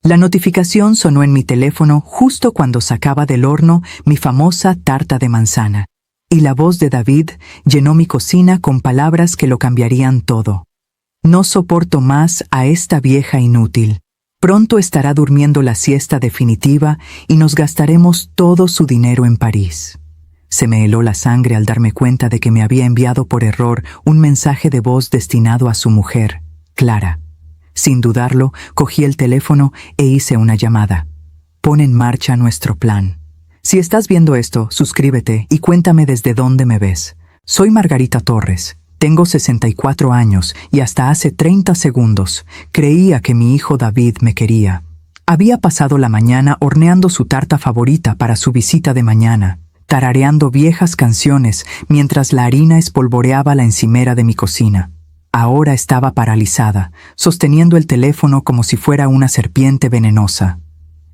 La notificación sonó en mi teléfono justo cuando sacaba del horno mi famosa tarta de manzana, y la voz de David llenó mi cocina con palabras que lo cambiarían todo. No soporto más a esta vieja inútil. Pronto estará durmiendo la siesta definitiva y nos gastaremos todo su dinero en París. Se me heló la sangre al darme cuenta de que me había enviado por error un mensaje de voz destinado a su mujer, Clara. Sin dudarlo, cogí el teléfono e hice una llamada. Pon en marcha nuestro plan. Si estás viendo esto, suscríbete y cuéntame desde dónde me ves. Soy Margarita Torres. Tengo 64 años y hasta hace 30 segundos creía que mi hijo David me quería. Había pasado la mañana horneando su tarta favorita para su visita de mañana, tarareando viejas canciones mientras la harina espolvoreaba la encimera de mi cocina. Ahora estaba paralizada, sosteniendo el teléfono como si fuera una serpiente venenosa.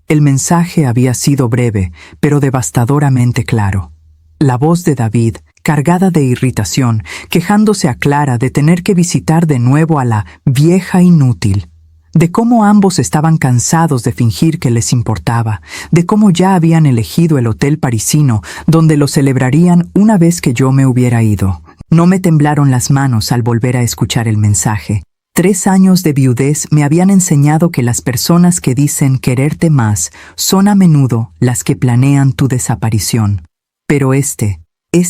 El mensaje había sido breve, pero devastadoramente claro. La voz de David, cargada de irritación, quejándose a Clara de tener que visitar de nuevo a la vieja inútil, de cómo ambos estaban cansados de fingir que les importaba, de cómo ya habían elegido el hotel parisino donde lo celebrarían una vez que yo me hubiera ido. No me temblaron las manos al volver a escuchar el mensaje. 3 años de viudez me habían enseñado que las personas que dicen quererte más son a menudo las que planean tu desaparición. Pero este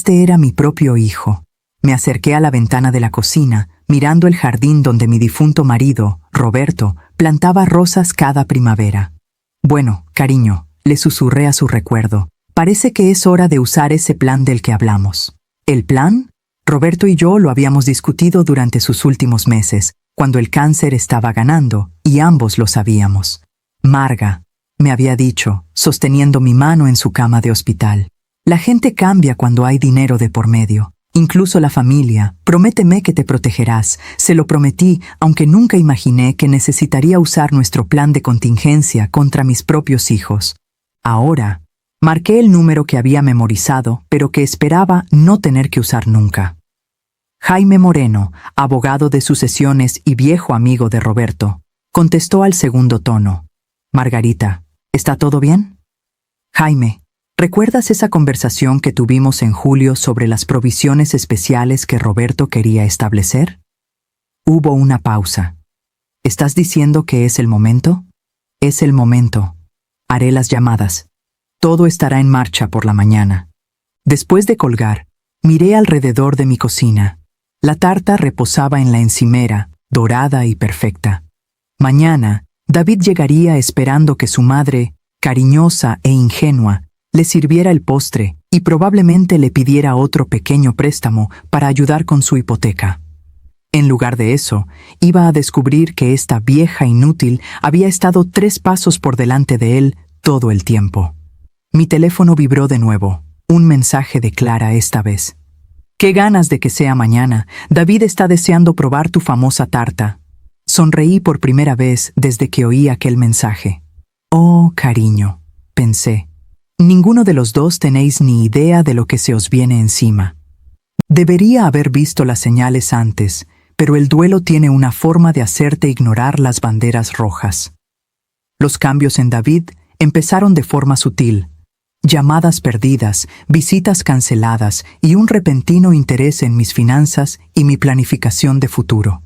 era mi propio hijo. Me acerqué a la ventana de la cocina, mirando el jardín donde mi difunto marido, Roberto, plantaba rosas cada primavera. Bueno, cariño, le susurré a su recuerdo. Parece que es hora de usar ese plan del que hablamos. ¿El plan? Roberto y yo lo habíamos discutido durante sus últimos meses, cuando el cáncer estaba ganando, y ambos lo sabíamos. Marga, me había dicho, sosteniendo mi mano en su cama de hospital. La gente cambia cuando hay dinero de por medio. Incluso la familia. Prométeme que te protegerás. Se lo prometí, aunque nunca imaginé que necesitaría usar nuestro plan de contingencia contra mis propios hijos. Ahora, marqué el número que había memorizado, pero que esperaba no tener que usar nunca. Jaime Moreno, abogado de sucesiones y viejo amigo de Roberto, contestó al segundo tono. Margarita, ¿está todo bien? Jaime, ¿recuerdas esa conversación que tuvimos en julio sobre las provisiones especiales que Roberto quería establecer? Hubo una pausa. ¿Estás diciendo que es el momento? Es el momento. Haré las llamadas. Todo estará en marcha por la mañana. Después de colgar, miré alrededor de mi cocina. La tarta reposaba en la encimera, dorada y perfecta. Mañana, David llegaría esperando que su madre, cariñosa e ingenua, le sirviera el postre y probablemente le pidiera otro pequeño préstamo para ayudar con su hipoteca. En lugar de eso, iba a descubrir que esta vieja inútil había estado 3 pasos por delante de él todo el tiempo. Mi teléfono vibró de nuevo. Un mensaje de Clara esta vez. «Qué ganas de que sea mañana. David está deseando probar tu famosa tarta». Sonreí por primera vez desde que oí aquel mensaje. «Oh, cariño», pensé. «Ninguno de los dos tenéis ni idea de lo que se os viene encima». Debería haber visto las señales antes, pero el duelo tiene una forma de hacerte ignorar las banderas rojas. Los cambios en David empezaron de forma sutil. Llamadas perdidas, visitas canceladas y un repentino interés en mis finanzas y mi planificación de futuro.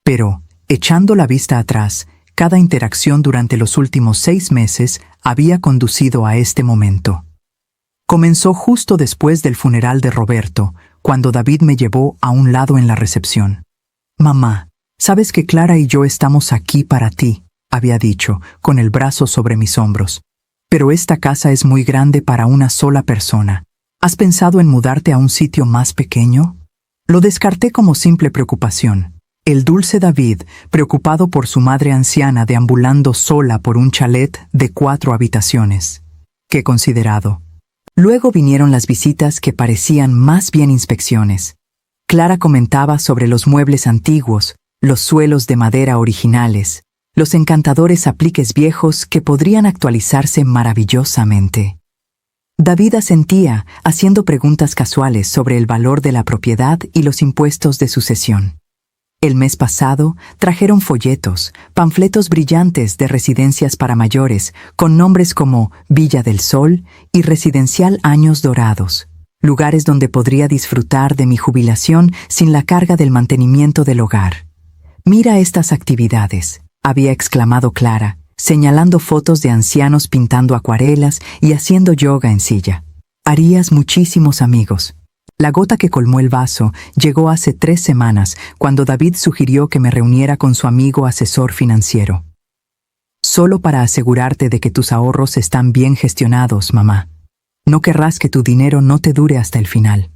Pero, echando la vista atrás, cada interacción durante los últimos 6 meses había conducido a este momento. Comenzó justo después del funeral de Roberto, cuando David me llevó a un lado en la recepción. «Mamá, sabes que Clara y yo estamos aquí para ti», había dicho, con el brazo sobre mis hombros. «Pero esta casa es muy grande para una sola persona. ¿Has pensado en mudarte a un sitio más pequeño?» Lo descarté como simple preocupación. El dulce David, preocupado por su madre anciana deambulando sola por un chalet de 4 habitaciones. Qué considerado. Luego vinieron las visitas que parecían más bien inspecciones. Clara comentaba sobre los muebles antiguos, los suelos de madera originales, los encantadores apliques viejos que podrían actualizarse maravillosamente. David asentía, haciendo preguntas casuales sobre el valor de la propiedad y los impuestos de sucesión. El mes pasado trajeron folletos, panfletos brillantes de residencias para mayores, con nombres como Villa del Sol y Residencial Años Dorados, lugares donde podría disfrutar de mi jubilación sin la carga del mantenimiento del hogar. «Mira estas actividades», había exclamado Clara, señalando fotos de ancianos pintando acuarelas y haciendo yoga en silla. «Harías muchísimos amigos». La gota que colmó el vaso llegó hace 3 semanas, cuando David sugirió que me reuniera con su amigo asesor financiero. «Solo para asegurarte de que tus ahorros están bien gestionados, mamá. No querrás que tu dinero no te dure hasta el final».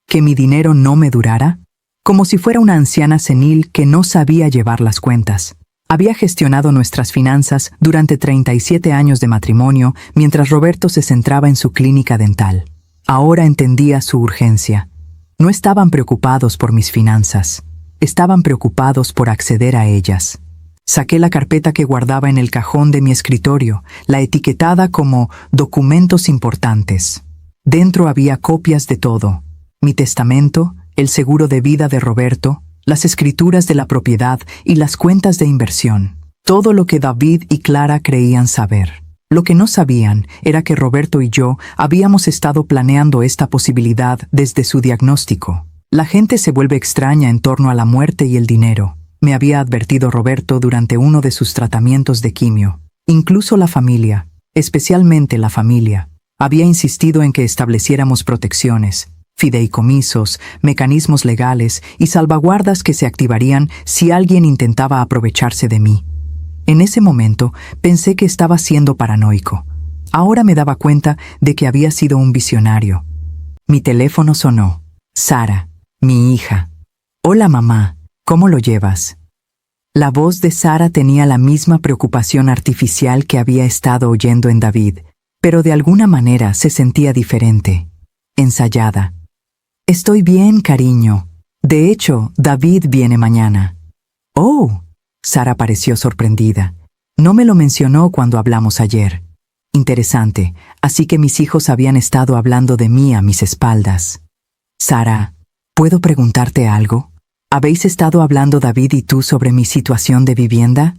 ¿Que mi dinero no me durara? Como si fuera una anciana senil que no sabía llevar las cuentas. Había gestionado nuestras finanzas durante 37 años de matrimonio mientras Roberto se centraba en su clínica dental. Ahora entendía su urgencia. No estaban preocupados por mis finanzas. Estaban preocupados por acceder a ellas. Saqué la carpeta que guardaba en el cajón de mi escritorio, la etiquetada como «Documentos importantes». Dentro había copias de todo: mi testamento, el seguro de vida de Roberto, las escrituras de la propiedad y las cuentas de inversión. Todo lo que David y Clara creían saber. Lo que no sabían era que Roberto y yo habíamos estado planeando esta posibilidad desde su diagnóstico. La gente se vuelve extraña en torno a la muerte y el dinero, me había advertido Roberto durante uno de sus tratamientos de quimio. Incluso la familia, especialmente la familia, había insistido en que estableciéramos protecciones, fideicomisos, mecanismos legales y salvaguardas que se activarían si alguien intentaba aprovecharse de mí. En ese momento pensé que estaba siendo paranoico. Ahora me daba cuenta de que había sido un visionario. Mi teléfono sonó. Sara, mi hija. «Hola mamá, ¿cómo lo llevas?» La voz de Sara tenía la misma preocupación artificial que había estado oyendo en David, pero de alguna manera se sentía diferente, ensayada. «Estoy bien, cariño. De hecho, David viene mañana». «Oh». Sara pareció sorprendida. «No me lo mencionó cuando hablamos ayer». «Interesante, así que mis hijos habían estado hablando de mí a mis espaldas». «Sara, ¿puedo preguntarte algo? ¿Habéis estado hablando David y tú sobre mi situación de vivienda?»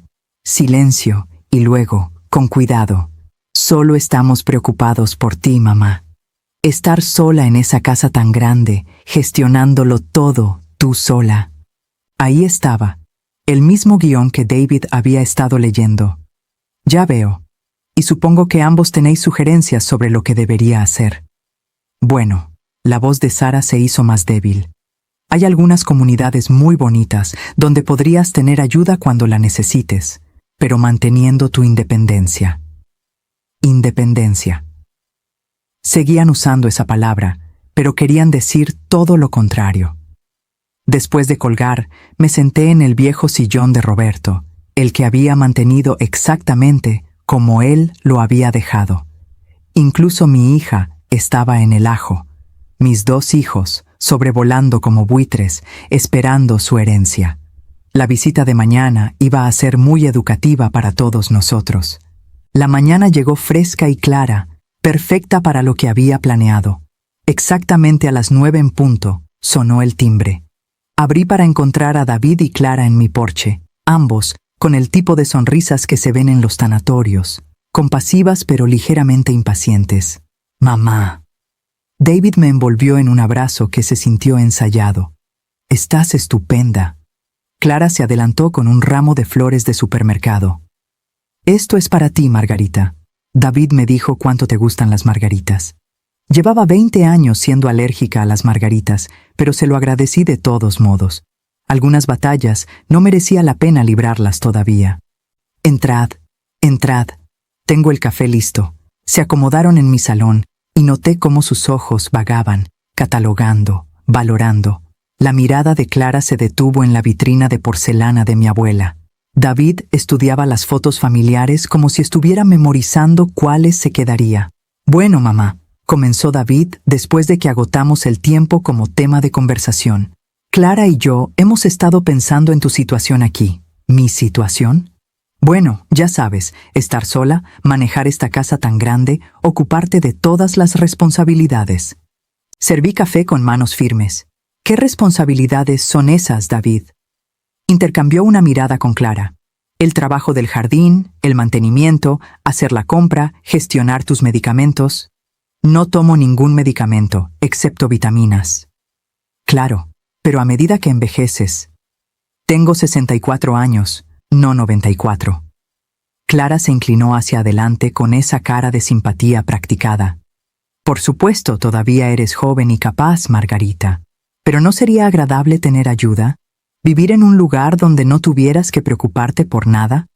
Silencio, y luego, con cuidado. «Solo estamos preocupados por ti, mamá. Estar sola en esa casa tan grande, gestionándolo todo, tú sola». Ahí estaba, el mismo guión que David había estado leyendo. «Ya veo. Y supongo que ambos tenéis sugerencias sobre lo que debería hacer». «Bueno», la voz de Sara se hizo más débil. «Hay algunas comunidades muy bonitas donde podrías tener ayuda cuando la necesites, pero manteniendo tu independencia». Independencia. Seguían usando esa palabra, pero querían decir todo lo contrario. Después de colgar, me senté en el viejo sillón de Roberto, el que había mantenido exactamente como él lo había dejado. Incluso mi hija estaba en el ajo, mis 2 hijos sobrevolando como buitres, esperando su herencia. La visita de mañana iba a ser muy educativa para todos nosotros. La mañana llegó fresca y clara, perfecta para lo que había planeado. Exactamente a las 9 en punto, sonó el timbre. Abrí para encontrar a David y Clara en mi porche, ambos con el tipo de sonrisas que se ven en los tanatorios, compasivas pero ligeramente impacientes. «Mamá». David me envolvió en un abrazo que se sintió ensayado. «Estás estupenda». Clara se adelantó con un ramo de flores de supermercado. «Esto es para ti, Margarita». David me dijo cuánto te gustan las margaritas. Llevaba 20 años siendo alérgica a las margaritas, pero se lo agradecí de todos modos. Algunas batallas no merecía la pena librarlas todavía. «Entrad, entrad. Tengo el café listo». Se acomodaron en mi salón y noté cómo sus ojos vagaban, catalogando, valorando. La mirada de Clara se detuvo en la vitrina de porcelana de mi abuela. David estudiaba las fotos familiares como si estuviera memorizando cuáles se quedaría. «Bueno, mamá», comenzó David después de que agotamos el tiempo como tema de conversación. «Clara y yo hemos estado pensando en tu situación aquí». ¿Mi situación? Bueno, ya sabes, estar sola, manejar esta casa tan grande, ocuparte de todas las responsabilidades. Serví café con manos firmes. ¿Qué responsabilidades son esas, David? Intercambió una mirada con Clara. El trabajo del jardín, el mantenimiento, hacer la compra, gestionar tus medicamentos. No tomo ningún medicamento, excepto vitaminas. Claro, pero a medida que envejeces. Tengo 64 años, no 94. Clara se inclinó hacia adelante con esa cara de simpatía practicada. Por supuesto, todavía eres joven y capaz, Margarita. ¿Pero no sería agradable tener ayuda? ¿Vivir en un lugar donde no tuvieras que preocuparte por nada?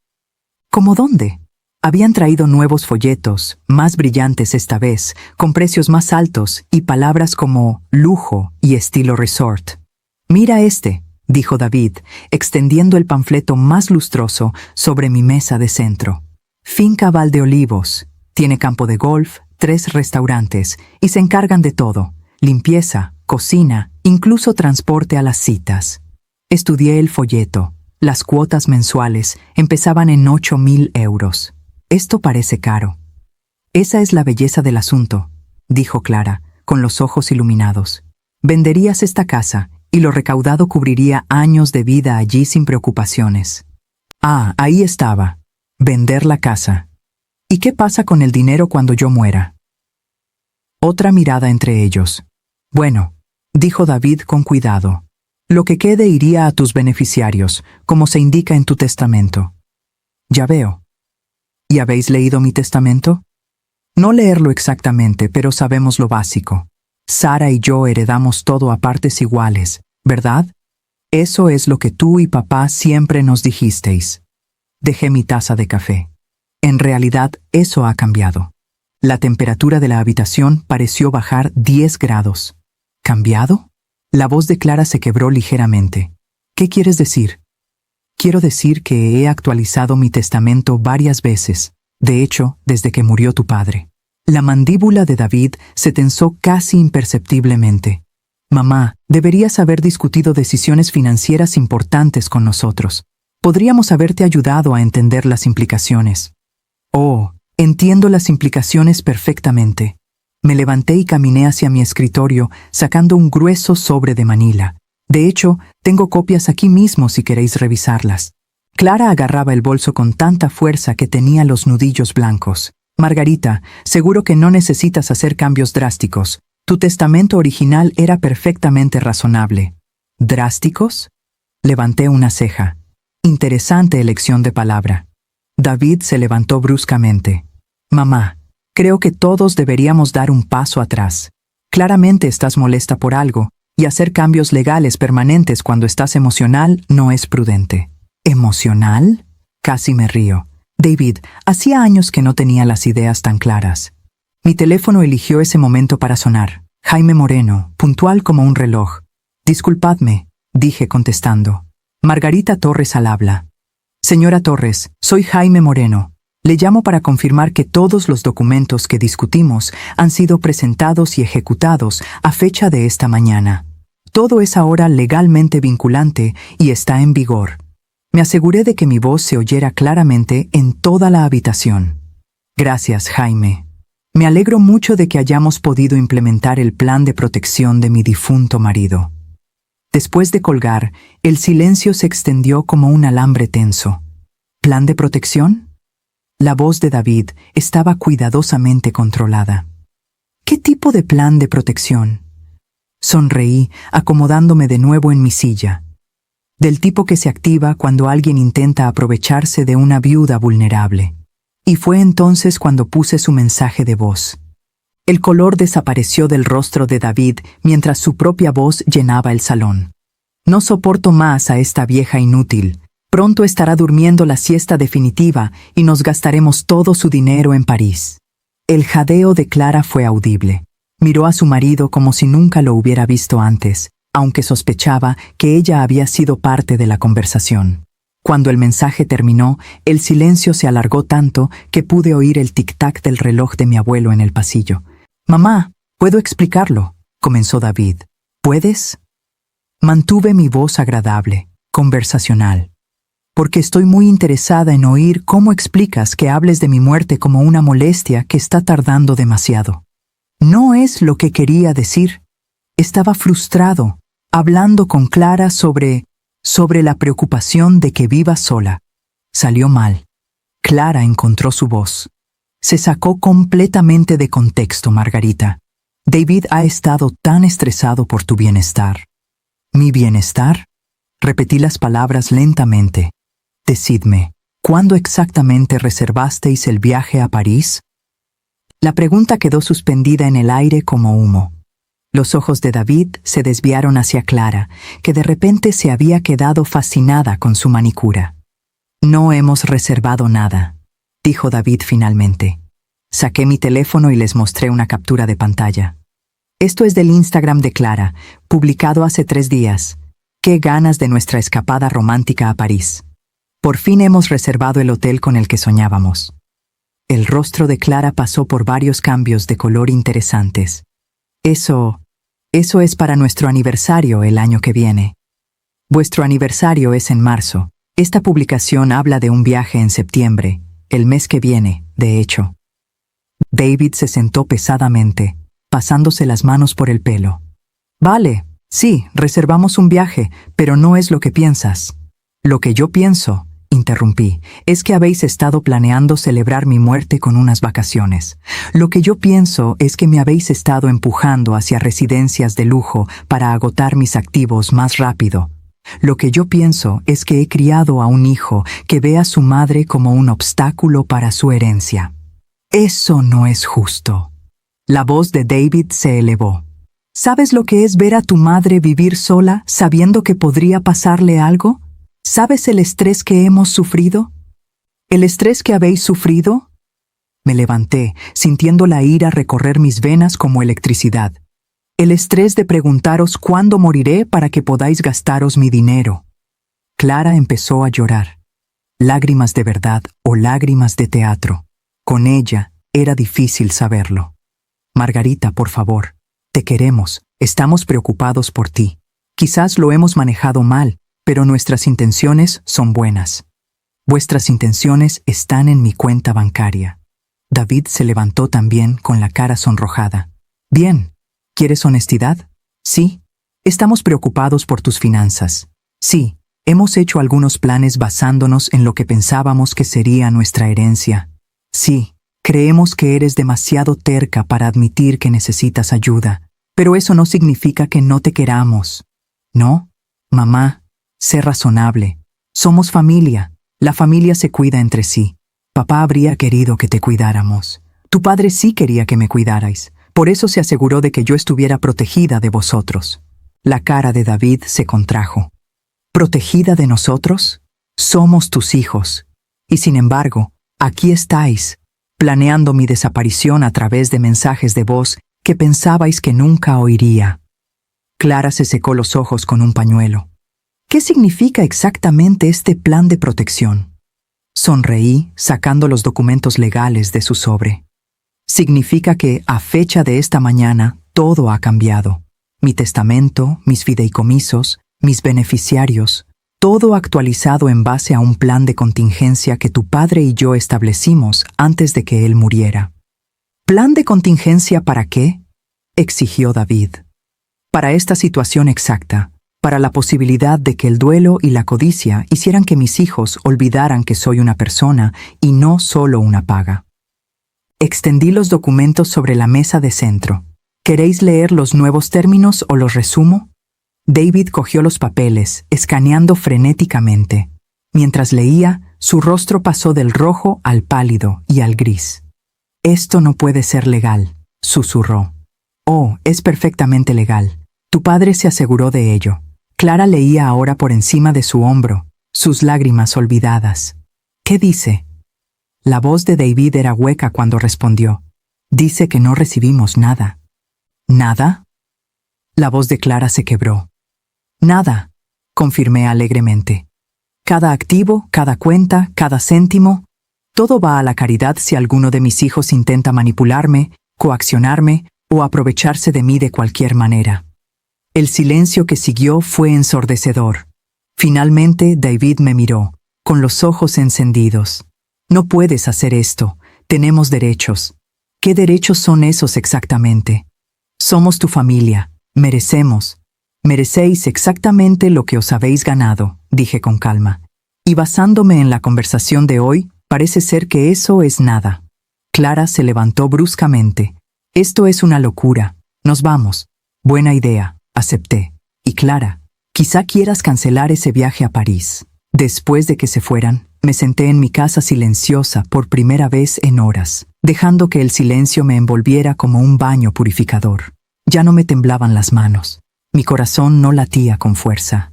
¿Cómo dónde? Habían traído nuevos folletos, más brillantes esta vez, con precios más altos y palabras como lujo y estilo resort. Mira este, dijo David, extendiendo el panfleto más lustroso sobre mi mesa de centro. Finca Valdeolivos. Tiene campo de golf, 3 restaurantes y se encargan de todo. Limpieza, cocina, incluso transporte a las citas. Estudié el folleto. Las cuotas mensuales empezaban en 8.000 euros. Esto parece caro. Esa es la belleza del asunto, dijo Clara, con los ojos iluminados. Venderías esta casa y lo recaudado cubriría años de vida allí sin preocupaciones. Ah, ahí estaba. Vender la casa. ¿Y qué pasa con el dinero cuando yo muera? Otra mirada entre ellos. Bueno, dijo David con cuidado. Lo que quede iría a tus beneficiarios, como se indica en tu testamento. Ya veo. ¿Y habéis leído mi testamento? No leerlo exactamente, pero sabemos lo básico. Sara y yo heredamos todo a partes iguales, ¿verdad? Eso es lo que tú y papá siempre nos dijisteis. Dejé mi taza de café. En realidad, eso ha cambiado. La temperatura de la habitación pareció bajar 10 grados. ¿Cambiado? La voz de Clara se quebró ligeramente. ¿Qué quieres decir? Quiero decir que he actualizado mi testamento varias veces, de hecho, desde que murió tu padre. La mandíbula de David se tensó casi imperceptiblemente. Mamá, deberías haber discutido decisiones financieras importantes con nosotros. Podríamos haberte ayudado a entender las implicaciones. Oh, entiendo las implicaciones perfectamente. Me levanté y caminé hacia mi escritorio, sacando un grueso sobre de Manila. De hecho, tengo copias aquí mismo si queréis revisarlas. Clara agarraba el bolso con tanta fuerza que tenía los nudillos blancos. Margarita, seguro que no necesitas hacer cambios drásticos. Tu testamento original era perfectamente razonable. ¿Drásticos? Levanté una ceja. Interesante elección de palabra. David se levantó bruscamente. Mamá, creo que todos deberíamos dar un paso atrás. Claramente estás molesta por algo, y hacer cambios legales permanentes cuando estás emocional no es prudente. ¿Emocional? Casi me río. David, hacía años que no tenía las ideas tan claras. Mi teléfono eligió ese momento para sonar. Jaime Moreno, puntual como un reloj. Disculpadme, dije contestando. Margarita Torres al habla. Señora Torres, soy Jaime Moreno. Le llamo para confirmar que todos los documentos que discutimos han sido presentados y ejecutados a fecha de esta mañana. Todo es ahora legalmente vinculante y está en vigor. Me aseguré de que mi voz se oyera claramente en toda la habitación. Gracias, Jaime. Me alegro mucho de que hayamos podido implementar el plan de protección de mi difunto marido. Después de colgar, el silencio se extendió como un alambre tenso. ¿Plan de protección? La voz de David estaba cuidadosamente controlada. ¿Qué tipo de plan de protección? Sonreí, acomodándome de nuevo en mi silla. Del tipo que se activa cuando alguien intenta aprovecharse de una viuda vulnerable. Y fue entonces cuando puse su mensaje de voz. El color desapareció del rostro de David mientras su propia voz llenaba el salón. No soporto más a esta vieja inútil. Pronto estará durmiendo la siesta definitiva y nos gastaremos todo su dinero en París. El jadeo de Clara fue audible. Miró a su marido como si nunca lo hubiera visto antes, aunque sospechaba que ella había sido parte de la conversación. Cuando el mensaje terminó, el silencio se alargó tanto que pude oír el tic-tac del reloj de mi abuelo en el pasillo. «Mamá, ¿puedo explicarlo?», comenzó David. «¿Puedes?». Mantuve mi voz agradable, conversacional. «Porque estoy muy interesada en oír cómo explicas que hables de mi muerte como una molestia que está tardando demasiado». No es lo que quería decir. Estaba frustrado, hablando con Clara sobre sobre la preocupación de que viva sola. Salió mal. Clara encontró su voz. Se sacó completamente de contexto, Margarita. David ha estado tan estresado por tu bienestar. ¿Mi bienestar? Repetí las palabras lentamente. Decidme, ¿cuándo exactamente reservasteis el viaje a París? La pregunta quedó suspendida en el aire como humo. Los ojos de David se desviaron hacia Clara, que de repente se había quedado fascinada con su manicura. No hemos reservado nada, dijo David finalmente. Saqué mi teléfono y les mostré una captura de pantalla. Esto es del Instagram de Clara, publicado hace 3 días. Qué ganas de nuestra escapada romántica a París. Por fin hemos reservado el hotel con el que soñábamos. El rostro de Clara pasó por varios cambios de color interesantes. Eso es para nuestro aniversario el año que viene. Vuestro aniversario es en marzo. Esta publicación habla de un viaje en septiembre, el mes que viene, de hecho. David se sentó pesadamente, pasándose las manos por el pelo. Vale, sí, reservamos un viaje, pero no es lo que piensas. Lo que yo pienso, interrumpí, es que habéis estado planeando celebrar mi muerte con unas vacaciones. Lo que yo pienso es que me habéis estado empujando hacia residencias de lujo para agotar mis activos más rápido. Lo que yo pienso es que he criado a un hijo que ve a su madre como un obstáculo para su herencia. Eso no es justo. La voz de David se elevó. ¿Sabes lo que es ver a tu madre vivir sola sabiendo que podría pasarle algo? ¿Sabes el estrés que hemos sufrido? ¿El estrés que habéis sufrido? Me levanté, sintiendo la ira recorrer mis venas como electricidad. El estrés de preguntaros cuándo moriré para que podáis gastaros mi dinero. Clara empezó a llorar. Lágrimas de verdad o lágrimas de teatro. Con ella era difícil saberlo. Margarita, por favor, te queremos, estamos preocupados por ti. Quizás lo hemos manejado mal, pero nuestras intenciones son buenas. Vuestras intenciones están en mi cuenta bancaria. David se levantó también con la cara sonrojada. Bien, ¿quieres honestidad? Sí. Estamos preocupados por tus finanzas. Sí, hemos hecho algunos planes basándonos en lo que pensábamos que sería nuestra herencia. Sí, creemos que eres demasiado terca para admitir que necesitas ayuda, pero eso no significa que no te queramos. ¿No? Mamá, sé razonable. Somos familia. La familia se cuida entre sí. Papá habría querido que te cuidáramos. Tu padre sí quería que me cuidarais. Por eso se aseguró de que yo estuviera protegida de vosotros. La cara de David se contrajo. ¿Protegida de nosotros? Somos tus hijos. Y sin embargo, aquí estáis, planeando mi desaparición a través de mensajes de voz que pensabais que nunca oiría. Clara se secó los ojos con un pañuelo. ¿Qué significa exactamente este plan de protección? Sonreí, sacando los documentos legales de su sobre. Significa que, a fecha de esta mañana, todo ha cambiado. Mi testamento, mis fideicomisos, mis beneficiarios, todo actualizado en base a un plan de contingencia que tu padre y yo establecimos antes de que él muriera. ¿Plan de contingencia para qué?, exigió David. Para esta situación exacta, para la posibilidad de que el duelo y la codicia hicieran que mis hijos olvidaran que soy una persona y no solo una paga. Extendí los documentos sobre la mesa de centro. ¿Queréis leer los nuevos términos o los resumo? David cogió los papeles, escaneando frenéticamente. Mientras leía, su rostro pasó del rojo al pálido y al gris. Esto no puede ser legal, susurró. Oh, es perfectamente legal. Tu padre se aseguró de ello. Clara leía ahora por encima de su hombro, sus lágrimas olvidadas. ¿Qué dice? La voz de David era hueca cuando respondió. Dice que no recibimos nada. ¿Nada? La voz de Clara se quebró. Nada, confirmé alegremente. Cada activo, cada cuenta, cada céntimo, todo va a la caridad si alguno de mis hijos intenta manipularme, coaccionarme o aprovecharse de mí de cualquier manera. El silencio que siguió fue ensordecedor. Finalmente David me miró, con los ojos encendidos. No puedes hacer esto. Tenemos derechos. ¿Qué derechos son esos exactamente? Somos tu familia. Merecemos. Merecéis exactamente lo que os habéis ganado, dije con calma. Y basándome en la conversación de hoy, parece ser que eso es nada. Clara se levantó bruscamente. Esto es una locura. Nos vamos. Buena idea, acepté. Y Clara, quizá quieras cancelar ese viaje a París. Después de que se fueran, me senté en mi casa silenciosa por primera vez en horas, dejando que el silencio me envolviera como un baño purificador. Ya no me temblaban las manos. Mi corazón no latía con fuerza.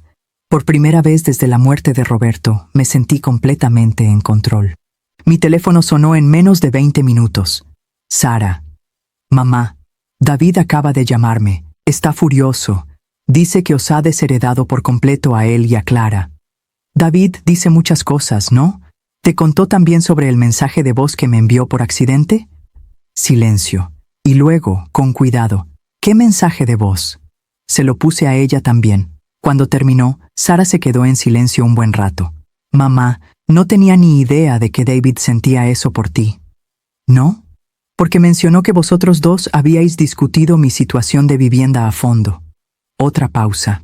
Por primera vez desde la muerte de Roberto, me sentí completamente en control. Mi teléfono sonó en menos de 20 minutos. Sara. Mamá, David acaba de llamarme. Está furioso. Dice que os ha desheredado por completo a él y a Clara. David dice muchas cosas, ¿no? ¿Te contó también sobre el mensaje de voz que me envió por accidente? Silencio. Y luego, con cuidado, ¿qué mensaje de voz? Se lo puse a ella también. Cuando terminó, Sara se quedó en silencio un buen rato. Mamá, no tenía ni idea de que David sentía eso por ti. ¿No? Porque mencionó que vosotros dos habíais discutido mi situación de vivienda a fondo. Otra pausa.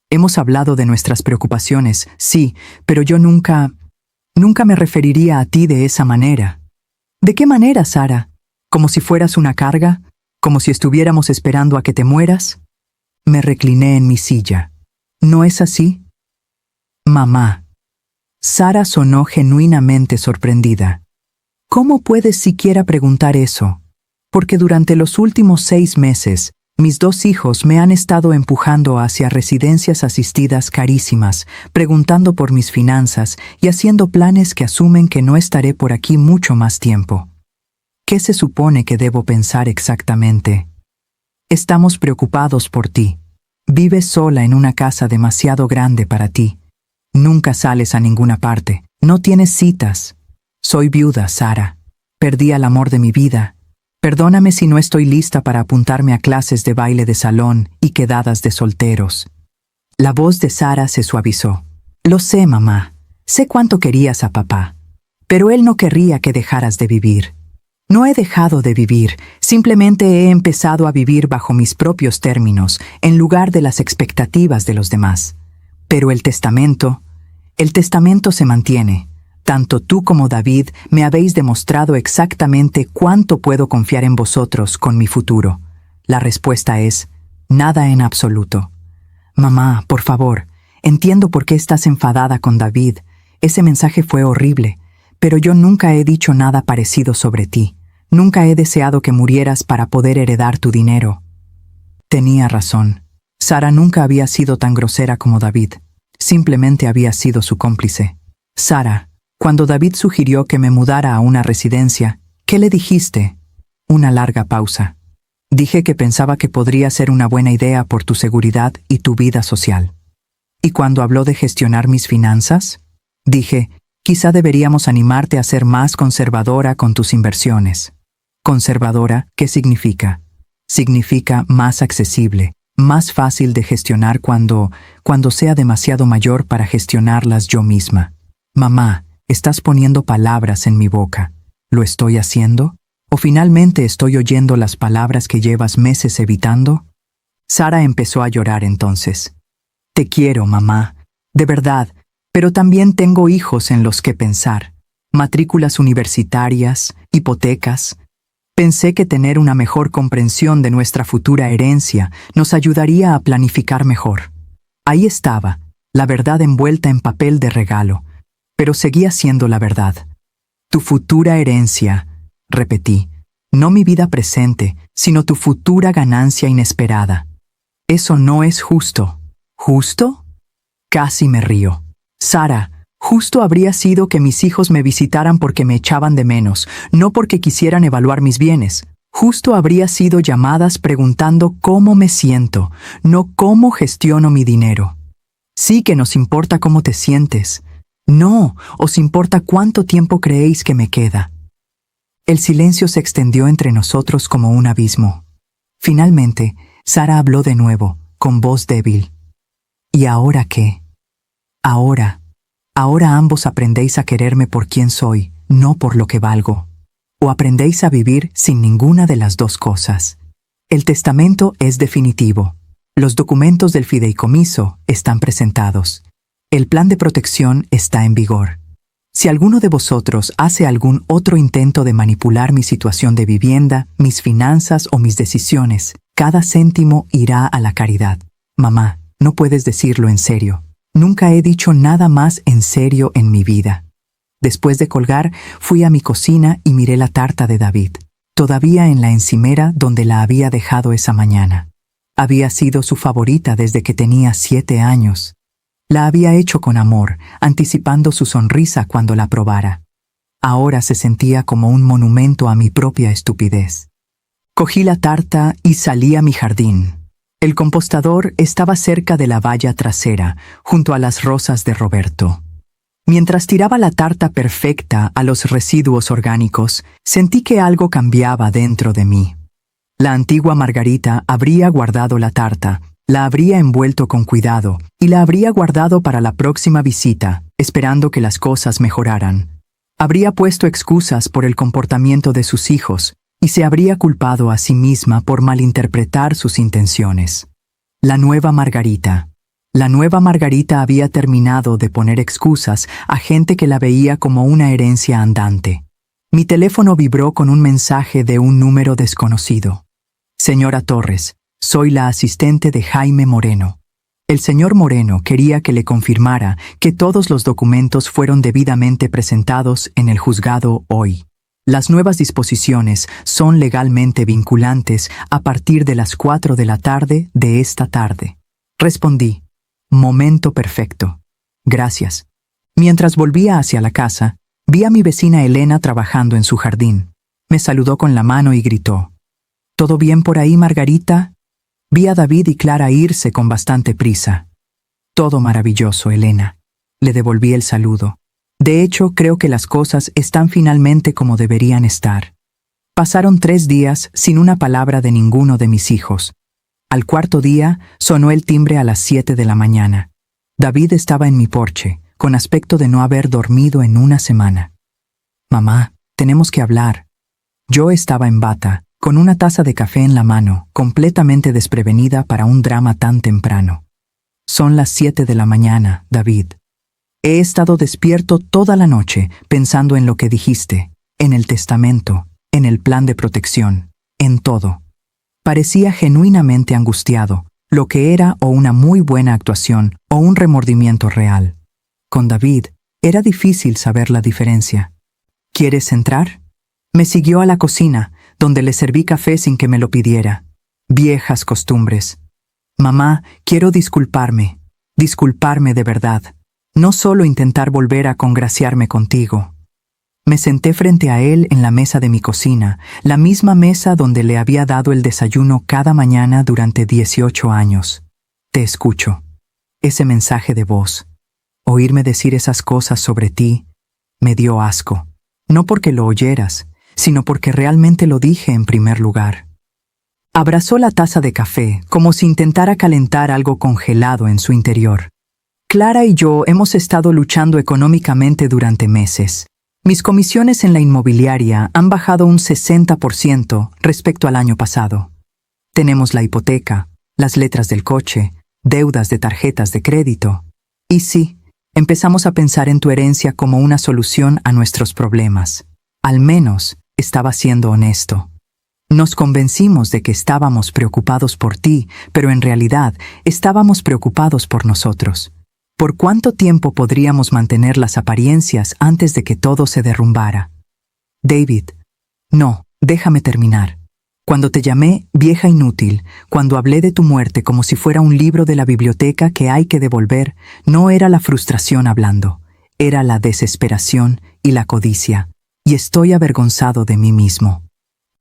Hemos hablado de nuestras preocupaciones, sí, pero yo nunca me referiría a ti de esa manera. ¿De qué manera, Sara? ¿Como si fueras una carga? ¿Como si estuviéramos esperando a que te mueras? Me recliné en mi silla. ¿No es así? Mamá. Sara sonó genuinamente sorprendida. ¿Cómo puedes siquiera preguntar eso? Porque durante los últimos 6 meses, mis 2 hijos me han estado empujando hacia residencias asistidas carísimas, preguntando por mis finanzas y haciendo planes que asumen que no estaré por aquí mucho más tiempo. ¿Qué se supone que debo pensar exactamente? Estamos preocupados por ti. Vives sola en una casa demasiado grande para ti. Nunca sales a ninguna parte. No tienes citas. Soy viuda, Sara. Perdí al amor de mi vida. Perdóname si no estoy lista para apuntarme a clases de baile de salón y quedadas de solteros. La voz de Sara se suavizó. Lo sé, mamá. Sé cuánto querías a papá. Pero él no querría que dejaras de vivir. No he dejado de vivir, simplemente he empezado a vivir bajo mis propios términos, en lugar de las expectativas de los demás. Pero el testamento se mantiene. Tanto tú como David me habéis demostrado exactamente cuánto puedo confiar en vosotros con mi futuro. La respuesta es, nada en absoluto. Mamá, por favor, entiendo por qué estás enfadada con David. Ese mensaje fue horrible, pero yo nunca he dicho nada parecido sobre ti. Nunca he deseado que murieras para poder heredar tu dinero. Tenía razón. Sara nunca había sido tan grosera como David. Simplemente había sido su cómplice. Sara, cuando David sugirió que me mudara a una residencia, ¿qué le dijiste? Una larga pausa. Dije que pensaba que podría ser una buena idea por tu seguridad y tu vida social. ¿Y cuando habló de gestionar mis finanzas? Dije, quizá deberíamos animarte a ser más conservadora con tus inversiones. Conservadora, ¿qué significa? Significa más accesible, más fácil de gestionar cuando sea demasiado mayor para gestionarlas yo misma. Mamá, estás poniendo palabras en mi boca. ¿Lo estoy haciendo? ¿O finalmente estoy oyendo las palabras que llevas meses evitando? Sara empezó a llorar entonces. Te quiero, mamá, de verdad, pero también tengo hijos en los que pensar. Matrículas universitarias, hipotecas. Pensé que tener una mejor comprensión de nuestra futura herencia nos ayudaría a planificar mejor. Ahí estaba, la verdad envuelta en papel de regalo, pero seguía siendo la verdad. Tu futura herencia, repetí, no mi vida presente, sino tu futura ganancia inesperada. Eso no es justo. ¿Justo? Casi me río. Sara, justo habría sido que mis hijos me visitaran porque me echaban de menos, no porque quisieran evaluar mis bienes. Justo habría sido llamadas preguntando cómo me siento, no cómo gestiono mi dinero. Sí que nos importa cómo te sientes. No, os importa cuánto tiempo creéis que me queda. El silencio se extendió entre nosotros como un abismo. Finalmente, Sara habló de nuevo, con voz débil. ¿Y ahora qué? Ahora ambos aprendéis a quererme por quien soy, no por lo que valgo. O aprendéis a vivir sin ninguna de las dos cosas. El testamento es definitivo. Los documentos del fideicomiso están presentados. El plan de protección está en vigor. Si alguno de vosotros hace algún otro intento de manipular mi situación de vivienda, mis finanzas o mis decisiones, cada céntimo irá a la caridad. Mamá, no puedes decirlo en serio. Nunca he dicho nada más en serio en mi vida. Después de colgar, fui a mi cocina y miré la tarta de David, todavía en la encimera donde la había dejado esa mañana. Había sido su favorita desde que tenía 7 años. La había hecho con amor, anticipando su sonrisa cuando la probara. Ahora se sentía como un monumento a mi propia estupidez. Cogí la tarta y salí a mi jardín. El compostador estaba cerca de la valla trasera, junto a las rosas de Roberto. Mientras tiraba la tarta perfecta a los residuos orgánicos, sentí que algo cambiaba dentro de mí. La antigua Margarita habría guardado la tarta, la habría envuelto con cuidado y la habría guardado para la próxima visita, esperando que las cosas mejoraran. Habría puesto excusas por el comportamiento de sus hijos y se habría culpado a sí misma por malinterpretar sus intenciones. La nueva Margarita había terminado de poner excusas a gente que la veía como una herencia andante. Mi teléfono vibró con un mensaje de un número desconocido. Señora Torres, soy la asistente de Jaime Moreno. El señor Moreno quería que le confirmara que todos los documentos fueron debidamente presentados en el juzgado hoy. Las nuevas disposiciones son legalmente vinculantes a partir de las 4 de la tarde de esta tarde. Respondí. Momento perfecto. Gracias. Mientras volvía hacia la casa, vi a mi vecina Elena trabajando en su jardín. Me saludó con la mano y gritó. ¿Todo bien por ahí, Margarita? Vi a David y Clara irse con bastante prisa. Todo maravilloso, Elena. Le devolví el saludo. De hecho, creo que las cosas están finalmente como deberían estar. Pasaron 3 días sin una palabra de ninguno de mis hijos. Al 4.º día, sonó el timbre a las 7 de la mañana. David estaba en mi porche, con aspecto de no haber dormido en una semana. Mamá, tenemos que hablar. Yo estaba en bata, con una taza de café en la mano, completamente desprevenida para un drama tan temprano. Son las 7 de la mañana, David. He estado despierto toda la noche pensando en lo que dijiste, en el testamento, en el plan de protección, en todo. Parecía genuinamente angustiado, lo que era o una muy buena actuación o un remordimiento real. Con David, era difícil saber la diferencia. ¿Quieres entrar? Me siguió a la cocina, donde le serví café sin que me lo pidiera. Viejas costumbres. Mamá, quiero disculparme de verdad. No solo intentar volver a congraciarme contigo. Me senté frente a él en la mesa de mi cocina, la misma mesa donde le había dado el desayuno cada mañana durante 18 años. Te escucho. Ese mensaje de voz. Oírme decir esas cosas sobre ti me dio asco. No porque lo oyeras, sino porque realmente lo dije en primer lugar. Abrazó la taza de café como si intentara calentar algo congelado en su interior. Clara y yo hemos estado luchando económicamente durante meses. Mis comisiones en la inmobiliaria han bajado un 60% respecto al año pasado. Tenemos la hipoteca, las letras del coche, deudas de tarjetas de crédito. Y sí, empezamos a pensar en tu herencia como una solución a nuestros problemas. Al menos, estaba siendo honesto. Nos convencimos de que estábamos preocupados por ti, pero en realidad estábamos preocupados por nosotros. ¿Por cuánto tiempo podríamos mantener las apariencias antes de que todo se derrumbara? David, no, déjame terminar. Cuando te llamé vieja inútil, cuando hablé de tu muerte como si fuera un libro de la biblioteca que hay que devolver, no era la frustración hablando, era la desesperación y la codicia, y estoy avergonzado de mí mismo.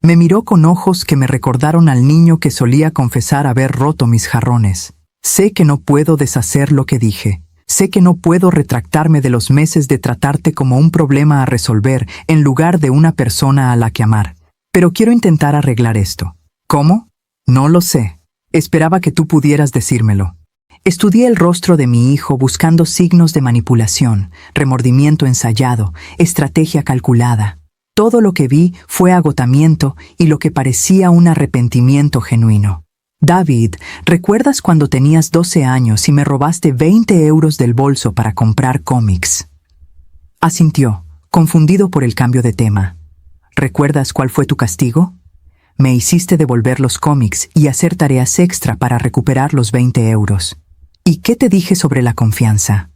Me miró con ojos que me recordaron al niño que solía confesar haber roto mis jarrones. Sé que no puedo deshacer lo que dije. Sé que no puedo retractarme de los meses de tratarte como un problema a resolver en lugar de una persona a la que amar. Pero quiero intentar arreglar esto. ¿Cómo? No lo sé. Esperaba que tú pudieras decírmelo. Estudié el rostro de mi hijo buscando signos de manipulación, remordimiento ensayado, estrategia calculada. Todo lo que vi fue agotamiento y lo que parecía un arrepentimiento genuino. David, ¿recuerdas cuando tenías 12 años y me robaste 20 euros del bolso para comprar cómics? Asintió, confundido por el cambio de tema. ¿Recuerdas cuál fue tu castigo? Me hiciste devolver los cómics y hacer tareas extra para recuperar los 20 euros. ¿Y qué te dije sobre la confianza?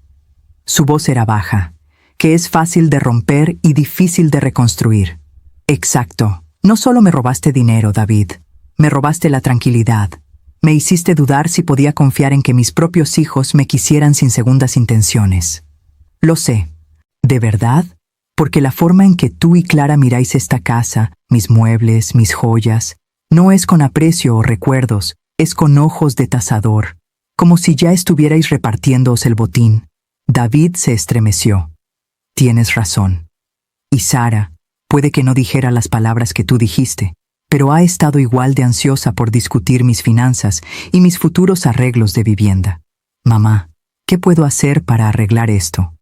Su voz era baja, que es fácil de romper y difícil de reconstruir. Exacto. No solo me robaste dinero, David. Me robaste la tranquilidad. Me hiciste dudar si podía confiar en que mis propios hijos me quisieran sin segundas intenciones. Lo sé. ¿De verdad? Porque la forma en que tú y Clara miráis esta casa, mis muebles, mis joyas, no es con aprecio o recuerdos, es con ojos de tasador, como si ya estuvierais repartiéndoos el botín. David se estremeció. Tienes razón. Y Sara, puede que no dijera las palabras que tú dijiste, pero ha estado igual de ansiosa por discutir mis finanzas y mis futuros arreglos de vivienda. Mamá, ¿qué puedo hacer para arreglar esto?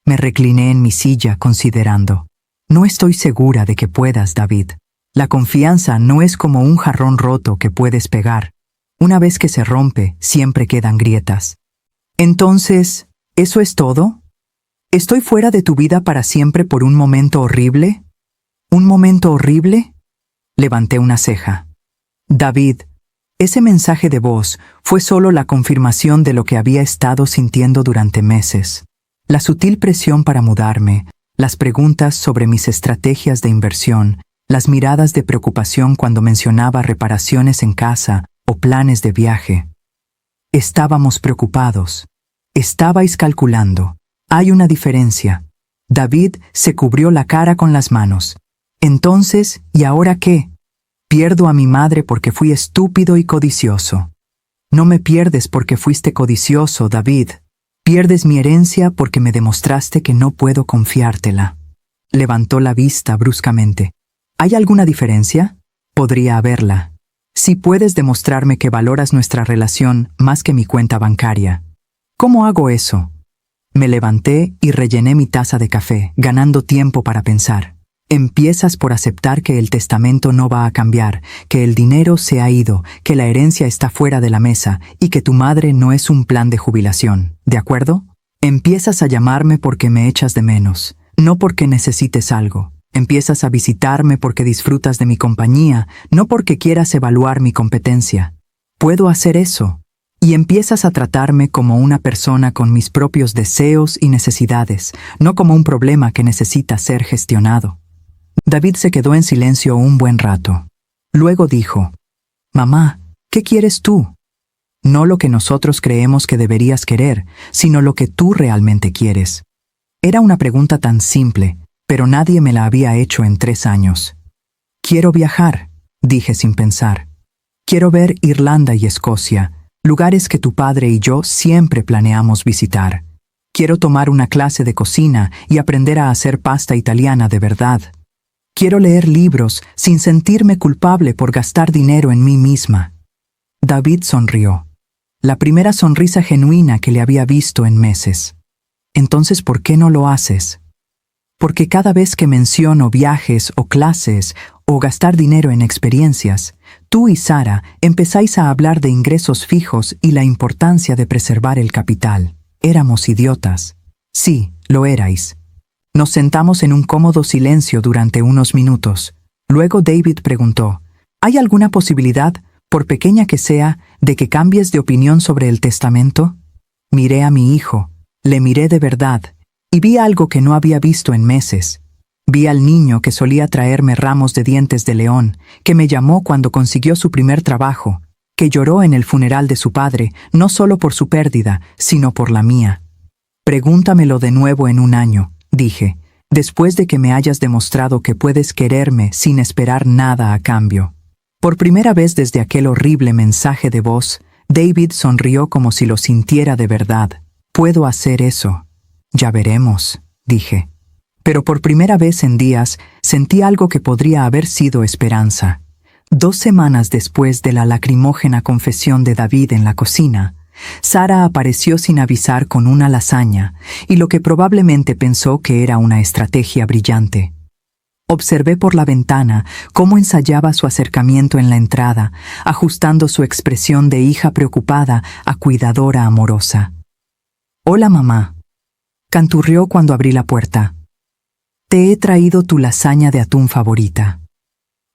Me recliné en mi silla considerando. No estoy segura de que puedas, David. La confianza no es como un jarrón roto que puedes pegar. Una vez que se rompe, siempre quedan grietas. Entonces, ¿eso es todo? ¿Estoy fuera de tu vida para siempre por un momento horrible? ¿Un momento horrible? Levanté una ceja. David, ese mensaje de voz fue solo la confirmación de lo que había estado sintiendo durante meses. La sutil presión para mudarme, las preguntas sobre mis estrategias de inversión, las miradas de preocupación cuando mencionaba reparaciones en casa o planes de viaje. Estábamos preocupados. Estabais calculando. Hay una diferencia. David se cubrió la cara con las manos. Entonces, ¿y ahora qué? Pierdo a mi madre porque fui estúpido y codicioso. No me pierdes porque fuiste codicioso, David. Pierdes mi herencia porque me demostraste que no puedo confiártela. Levantó la vista bruscamente. ¿Hay alguna diferencia? Podría haberla. Si puedes demostrarme que valoras nuestra relación más que mi cuenta bancaria. ¿Cómo hago eso? Me levanté y rellené mi taza de café, ganando tiempo para pensar. Empiezas por aceptar que el testamento no va a cambiar, que el dinero se ha ido, que la herencia está fuera de la mesa y que tu madre no es un plan de jubilación, ¿de acuerdo? Empiezas a llamarme porque me echas de menos, no porque necesites algo. Empiezas a visitarme porque disfrutas de mi compañía, no porque quieras evaluar mi competencia. Puedo hacer eso. Y empiezas a tratarme como una persona con mis propios deseos y necesidades, no como un problema que necesita ser gestionado. David se quedó en silencio un buen rato. Luego dijo, «Mamá, ¿qué quieres tú? No lo que nosotros creemos que deberías querer, sino lo que tú realmente quieres». Era una pregunta tan simple, pero nadie me la había hecho en 3 años. «Quiero viajar», dije sin pensar. «Quiero ver Irlanda y Escocia, lugares que tu padre y yo siempre planeamos visitar. Quiero tomar una clase de cocina y aprender a hacer pasta italiana de verdad. Quiero leer libros sin sentirme culpable por gastar dinero en mí misma». David sonrió. La primera sonrisa genuina que le había visto en meses. «Entonces, ¿por qué no lo haces?» «Porque cada vez que menciono viajes o clases o gastar dinero en experiencias, tú y Sara empezáis a hablar de ingresos fijos y la importancia de preservar el capital. Éramos idiotas». «Sí, lo erais». Nos sentamos en un cómodo silencio durante unos minutos. Luego David preguntó, ¿hay alguna posibilidad, por pequeña que sea, de que cambies de opinión sobre el testamento? Miré a mi hijo, le miré de verdad, y vi algo que no había visto en meses. Vi al niño que solía traerme ramos de dientes de león, que me llamó cuando consiguió su primer trabajo, que lloró en el funeral de su padre, no solo por su pérdida, sino por la mía. Pregúntamelo de nuevo en 1 año, dije, después de que me hayas demostrado que puedes quererme sin esperar nada a cambio. Por primera vez desde aquel horrible mensaje de voz, David sonrió como si lo sintiera de verdad. «Puedo hacer eso». «Ya veremos», dije. Pero por primera vez en días sentí algo que podría haber sido esperanza. 2 semanas después de la lacrimógena confesión de David en la cocina, Sara apareció sin avisar con una lasaña y lo que probablemente pensó que era una estrategia brillante. Observé por la ventana cómo ensayaba su acercamiento en la entrada, ajustando su expresión de hija preocupada a cuidadora amorosa. «Hola, mamá», canturrió cuando abrí la puerta. «Te he traído tu lasaña de atún favorita».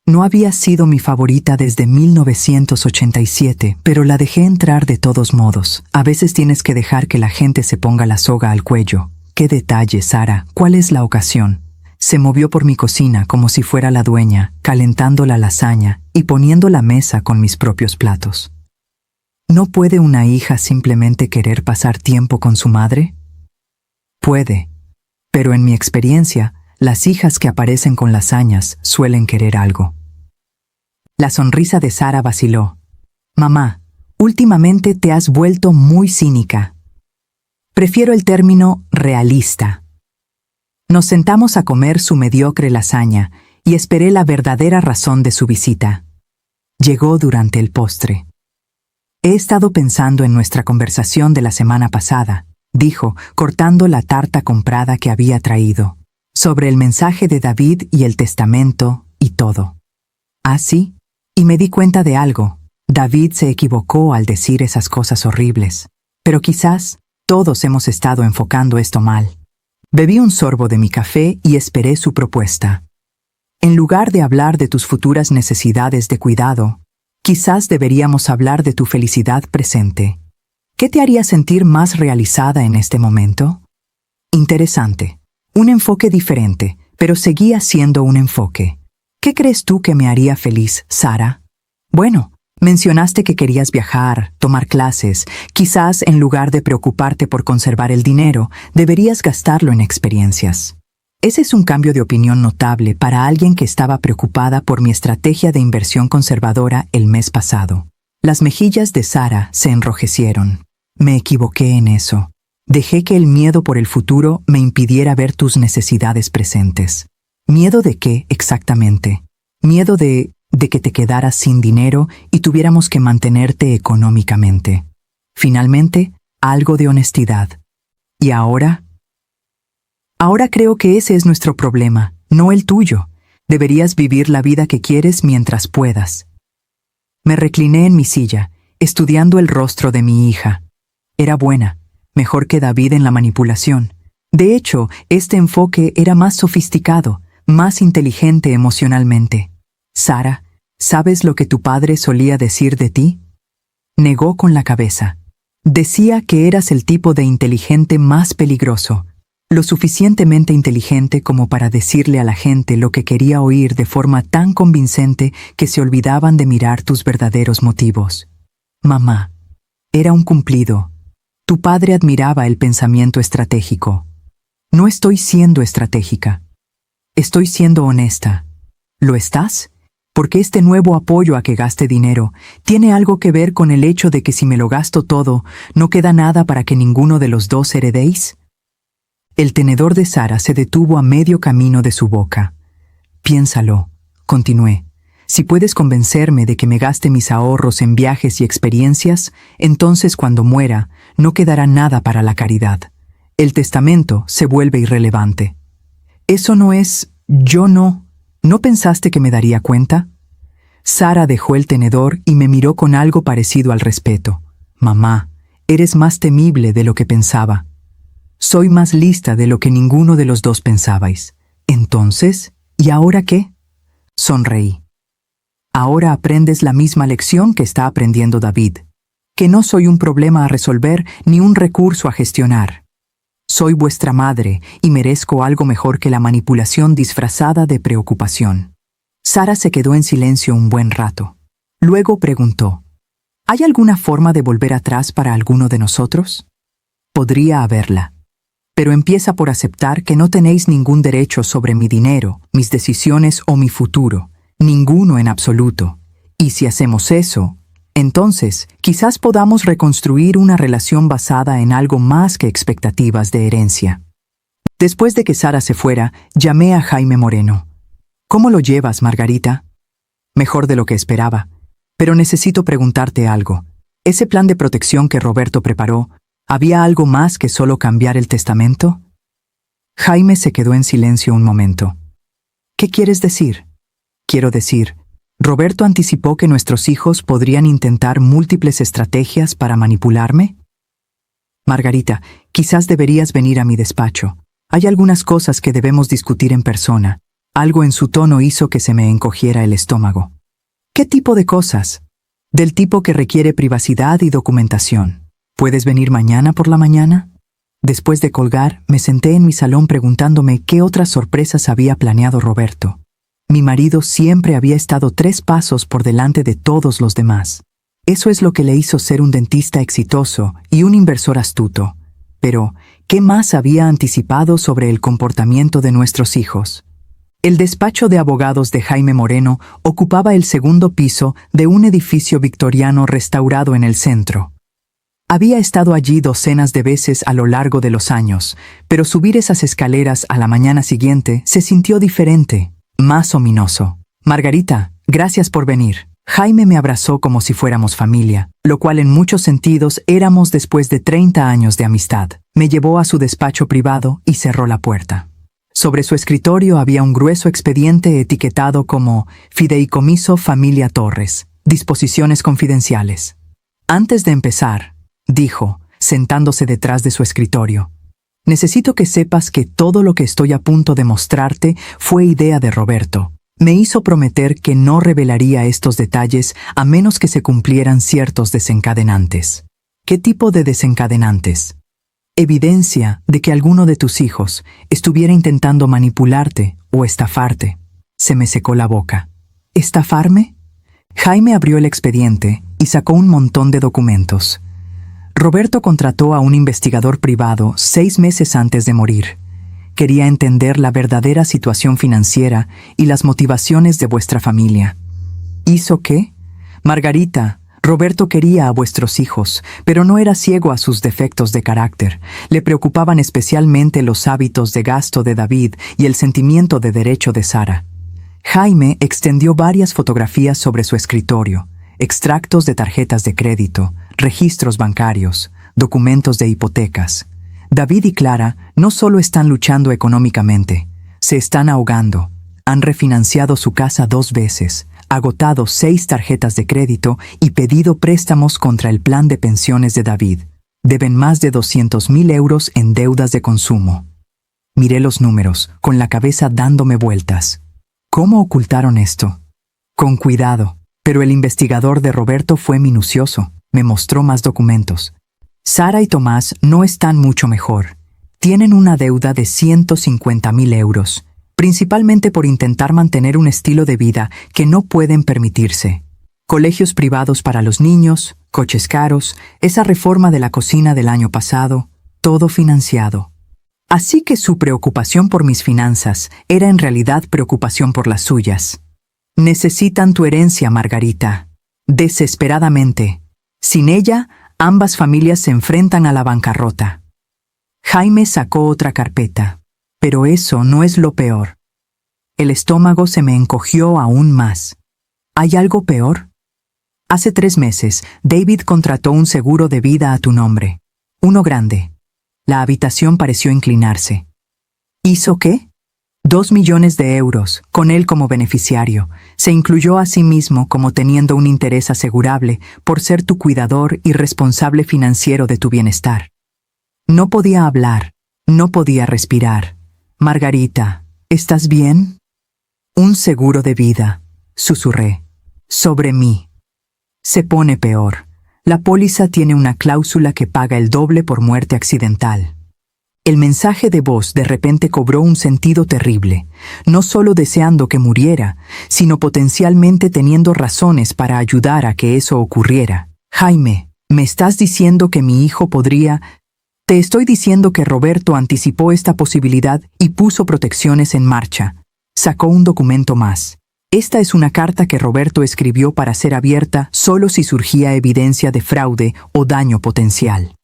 No había sido mi favorita desde 1987, pero la dejé entrar de todos modos. A veces tienes que dejar que la gente se ponga la soga al cuello. «¿Qué detalle, Sara? ¿Cuál es la ocasión?» Se movió por mi cocina como si fuera la dueña, calentando la lasaña y poniendo la mesa con mis propios platos. ¿No puede una hija simplemente querer pasar tiempo con su madre? Puede, pero en mi experiencia, las hijas que aparecen con lasañas suelen querer algo. La sonrisa de Sara vaciló. «Mamá, últimamente te has vuelto muy cínica. Prefiero el término realista». Nos sentamos a comer su mediocre lasaña y esperé la verdadera razón de su visita. Llegó durante el postre. «He estado pensando en nuestra conversación de la semana pasada», dijo, cortando la tarta comprada que había traído, «sobre el mensaje de David y el testamento y todo». «¿Ah, sí?» Y me di cuenta de algo. David se equivocó al decir esas cosas horribles. Pero quizás todos hemos estado enfocando esto mal. Bebí un sorbo de mi café y esperé su propuesta. En lugar de hablar de tus futuras necesidades de cuidado, quizás deberíamos hablar de tu felicidad presente. ¿Qué te haría sentir más realizada en este momento? Interesante. Un enfoque diferente, pero seguía siendo un enfoque. ¿Qué crees tú que me haría feliz, Sara? Bueno, mencionaste que querías viajar, tomar clases. Quizás en lugar de preocuparte por conservar el dinero, deberías gastarlo en experiencias. Ese es un cambio de opinión notable para alguien que estaba preocupada por mi estrategia de inversión conservadora el mes pasado. Las mejillas de Sara se enrojecieron. Me equivoqué en eso. Dejé que el miedo por el futuro me impidiera ver tus necesidades presentes. ¿Miedo de qué exactamente? Miedo de que te quedaras sin dinero y tuviéramos que mantenerte económicamente. Finalmente, algo de honestidad. ¿Y ahora? Ahora creo que ese es nuestro problema, no el tuyo. Deberías vivir la vida que quieres mientras puedas. Me recliné en mi silla, estudiando el rostro de mi hija. Era buena, mejor que David en la manipulación. De hecho, este enfoque era más sofisticado, más inteligente emocionalmente. «Sara, ¿sabes lo que tu padre solía decir de ti?» Negó con la cabeza. Decía que eras el tipo de inteligente más peligroso, lo suficientemente inteligente como para decirle a la gente lo que quería oír de forma tan convincente que se olvidaban de mirar tus verdaderos motivos. Mamá, era un cumplido. Tu padre admiraba el pensamiento estratégico. No estoy siendo estratégica. Estoy siendo honesta. ¿Lo estás? Porque este nuevo apoyo a que gaste dinero tiene algo que ver con el hecho de que si me lo gasto todo, no queda nada para que ninguno de los dos heredéis. El tenedor de Sara se detuvo a medio camino de su boca. Piénsalo, continué. Si puedes convencerme de que me gaste mis ahorros en viajes y experiencias, entonces cuando muera, no quedará nada para la caridad. El testamento se vuelve irrelevante. Eso no es... yo no... ¿No pensaste que me daría cuenta? Sara dejó el tenedor y me miró con algo parecido al respeto. Mamá, eres más temible de lo que pensaba. Soy más lista de lo que ninguno de los dos pensabais. Entonces, ¿y ahora qué? Sonreí. Ahora aprendes la misma lección que está aprendiendo David. Que no soy un problema a resolver ni un recurso a gestionar. Soy vuestra madre y merezco algo mejor que la manipulación disfrazada de preocupación. Sara se quedó en silencio un buen rato. Luego preguntó, ¿hay alguna forma de volver atrás para alguno de nosotros? Podría haberla. Pero empieza por aceptar que no tenéis ningún derecho sobre mi dinero, mis decisiones o mi futuro. Ninguno en absoluto. Y si hacemos eso, entonces, quizás podamos reconstruir una relación basada en algo más que expectativas de herencia. Después de que Sara se fuera, llamé a Jaime Moreno. ¿Cómo lo llevas, Margarita? Mejor de lo que esperaba. Pero necesito preguntarte algo. ¿Ese plan de protección que Roberto preparó, había algo más que solo cambiar el testamento? Jaime se quedó en silencio un momento. ¿Qué quieres decir? Quiero decir, ¿Roberto anticipó que nuestros hijos podrían intentar múltiples estrategias para manipularme? Margarita, quizás deberías venir a mi despacho. Hay algunas cosas que debemos discutir en persona. Algo en su tono hizo que se me encogiera el estómago. ¿Qué tipo de cosas? Del tipo que requiere privacidad y documentación. ¿Puedes venir mañana por la mañana? Después de colgar, me senté en mi salón preguntándome qué otras sorpresas había planeado Roberto. Mi marido siempre había estado 3 pasos por delante de todos los demás. Eso es lo que le hizo ser un dentista exitoso y un inversor astuto. Pero, ¿qué más había anticipado sobre el comportamiento de nuestros hijos? El despacho de abogados de Jaime Moreno ocupaba el 2º piso de un edificio victoriano restaurado en el centro. Había estado allí docenas de veces a lo largo de los años, pero subir esas escaleras a la mañana siguiente se sintió diferente, más ominoso. Margarita, gracias por venir. Jaime me abrazó como si fuéramos familia, lo cual en muchos sentidos éramos después de 30 años de amistad. Me llevó a su despacho privado y cerró la puerta. Sobre su escritorio había un grueso expediente etiquetado como Fideicomiso Familia Torres, disposiciones confidenciales. Antes de empezar, dijo, sentándose detrás de su escritorio, necesito que sepas que todo lo que estoy a punto de mostrarte fue idea de Roberto. Me hizo prometer que no revelaría estos detalles a menos que se cumplieran ciertos desencadenantes. ¿Qué tipo de desencadenantes? Evidencia de que alguno de tus hijos estuviera intentando manipularte o estafarte. Se me secó la boca. ¿Estafarme? Jaime abrió el expediente y sacó un montón de documentos. Roberto contrató a un investigador privado 6 meses antes de morir. Quería entender la verdadera situación financiera y las motivaciones de vuestra familia. ¿Hizo qué? Margarita, Roberto quería a vuestros hijos, pero no era ciego a sus defectos de carácter. Le preocupaban especialmente los hábitos de gasto de David y el sentimiento de derecho de Sara. Jaime extendió varias fotografías sobre su escritorio, extractos de tarjetas de crédito, registros bancarios, documentos de hipotecas. David y Clara no solo están luchando económicamente, se están ahogando. Han refinanciado su casa 2 veces, agotado 6 tarjetas de crédito y pedido préstamos contra el plan de pensiones de David. Deben más de 200.000 euros en deudas de consumo. Miré los números, con la cabeza dándome vueltas. ¿Cómo ocultaron esto? Con cuidado, pero el investigador de Roberto fue minucioso. Me mostró más documentos. Sara y Tomás no están mucho mejor. Tienen una deuda de 150.000 euros, principalmente por intentar mantener un estilo de vida que no pueden permitirse. Colegios privados para los niños, coches caros, esa reforma de la cocina del año pasado, todo financiado. Así que su preocupación por mis finanzas era en realidad preocupación por las suyas. Necesitan tu herencia, Margarita. Desesperadamente. Sin ella, ambas familias se enfrentan a la bancarrota. Jaime sacó otra carpeta, pero eso no es lo peor. El estómago se me encogió aún más. ¿Hay algo peor? Hace 3 meses, David contrató un seguro de vida a tu nombre. Uno grande. La habitación pareció inclinarse. ¿Hizo qué? 2 millones de euros, con él como beneficiario. Se incluyó a sí mismo como teniendo un interés asegurable por ser tu cuidador y responsable financiero de tu bienestar. No podía hablar, no podía respirar. Margarita, ¿estás bien? Un seguro de vida, susurré. Sobre mí. Se pone peor. La póliza tiene una cláusula que paga el doble por muerte accidental. El mensaje de voz de repente cobró un sentido terrible, no solo deseando que muriera, sino potencialmente teniendo razones para ayudar a que eso ocurriera. Jaime, ¿me estás diciendo que mi hijo podría...? Te estoy diciendo que Roberto anticipó esta posibilidad y puso protecciones en marcha. Sacó un documento más. Esta es una carta que Roberto escribió para ser abierta solo si surgía evidencia de fraude o daño potencial.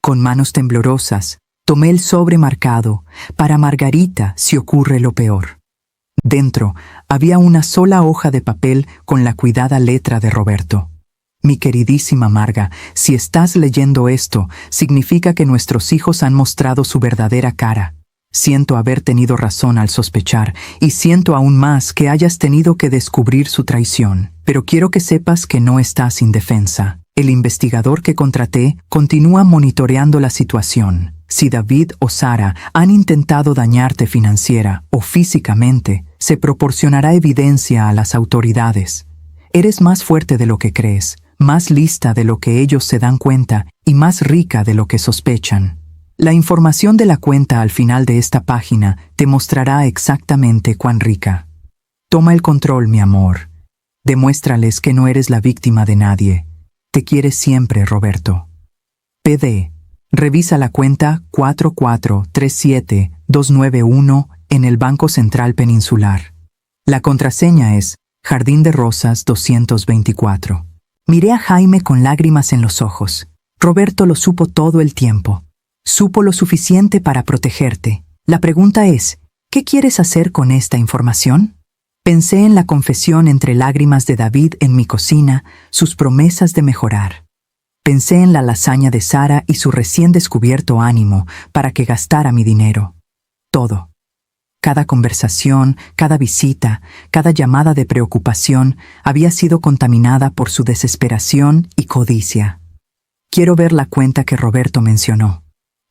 Con manos temblorosas, tomé el sobre marcado para Margarita si ocurre lo peor. Dentro había una sola hoja de papel con la cuidada letra de Roberto. Mi queridísima Marga, si estás leyendo esto, significa que nuestros hijos han mostrado su verdadera cara. Siento haber tenido razón al sospechar, y siento aún más que hayas tenido que descubrir su traición. Pero quiero que sepas que no estás indefensa. El investigador que contraté continúa monitoreando la situación. Si David o Sara han intentado dañarte financiera o físicamente, se proporcionará evidencia a las autoridades. Eres más fuerte de lo que crees, más lista de lo que ellos se dan cuenta y más rica de lo que sospechan. La información de la cuenta al final de esta página te mostrará exactamente cuán rica. Toma el control, mi amor. Demuéstrales que no eres la víctima de nadie. Te quieres siempre, Roberto. PD. Revisa la cuenta 4437291 en el Banco Central Peninsular. La contraseña es Jardín de Rosas 224. Miré a Jaime con lágrimas en los ojos. Roberto lo supo todo el tiempo. Supo lo suficiente para protegerte. La pregunta es, ¿qué quieres hacer con esta información? Pensé en la confesión entre lágrimas de David en mi cocina, sus promesas de mejorar. Pensé en la lasaña de Sara y su recién descubierto ánimo para que gastara mi dinero. Todo. Cada conversación, cada visita, cada llamada de preocupación había sido contaminada por su desesperación y codicia. Quiero ver la cuenta que Roberto mencionó.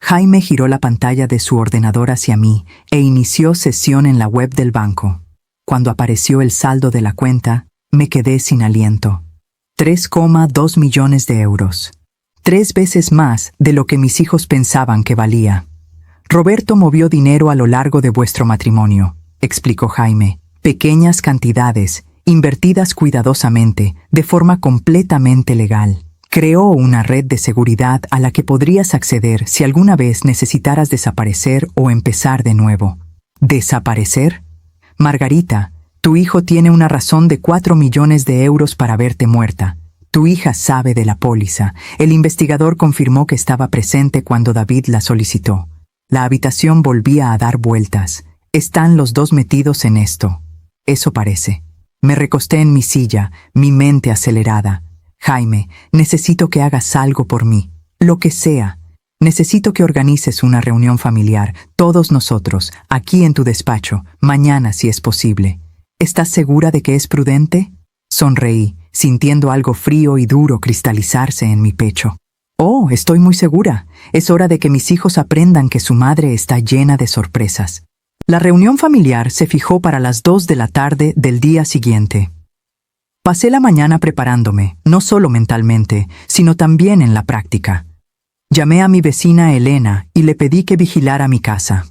Jaime giró la pantalla de su ordenador hacia mí e inició sesión en la web del banco. Cuando apareció el saldo de la cuenta, me quedé sin aliento. 3,2 millones de euros. 3 veces más de lo que mis hijos pensaban que valía. Roberto movió dinero a lo largo de vuestro matrimonio, explicó Jaime. Pequeñas cantidades, invertidas cuidadosamente, de forma completamente legal. Creó una red de seguridad a la que podrías acceder si alguna vez necesitaras desaparecer o empezar de nuevo. ¿Desaparecer? Margarita, tu hijo tiene una razón de 4 millones de euros para verte muerta. Tu hija sabe de la póliza. El investigador confirmó que estaba presente cuando David la solicitó. La habitación volvía a dar vueltas. Están los dos metidos en esto. Eso parece. Me recosté en mi silla, mi mente acelerada. Jaime, necesito que hagas algo por mí. Lo que sea. Necesito que organices una reunión familiar, todos nosotros, aquí en tu despacho, mañana si es posible. ¿Estás segura de que es prudente? Sonreí, sintiendo algo frío y duro cristalizarse en mi pecho. Oh, estoy muy segura. Es hora de que mis hijos aprendan que su madre está llena de sorpresas. La reunión familiar se fijó para las 2 de la tarde del día siguiente. Pasé la mañana preparándome, no solo mentalmente, sino también en la práctica. Llamé a mi vecina Elena y le pedí que vigilara mi casa.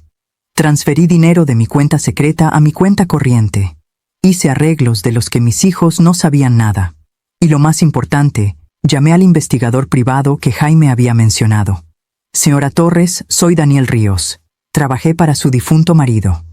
Transferí dinero de mi cuenta secreta a mi cuenta corriente. Hice arreglos de los que mis hijos no sabían nada. Y lo más importante, llamé al investigador privado que Jaime había mencionado. Señora Torres, soy Daniel Ríos. Trabajé para su difunto marido.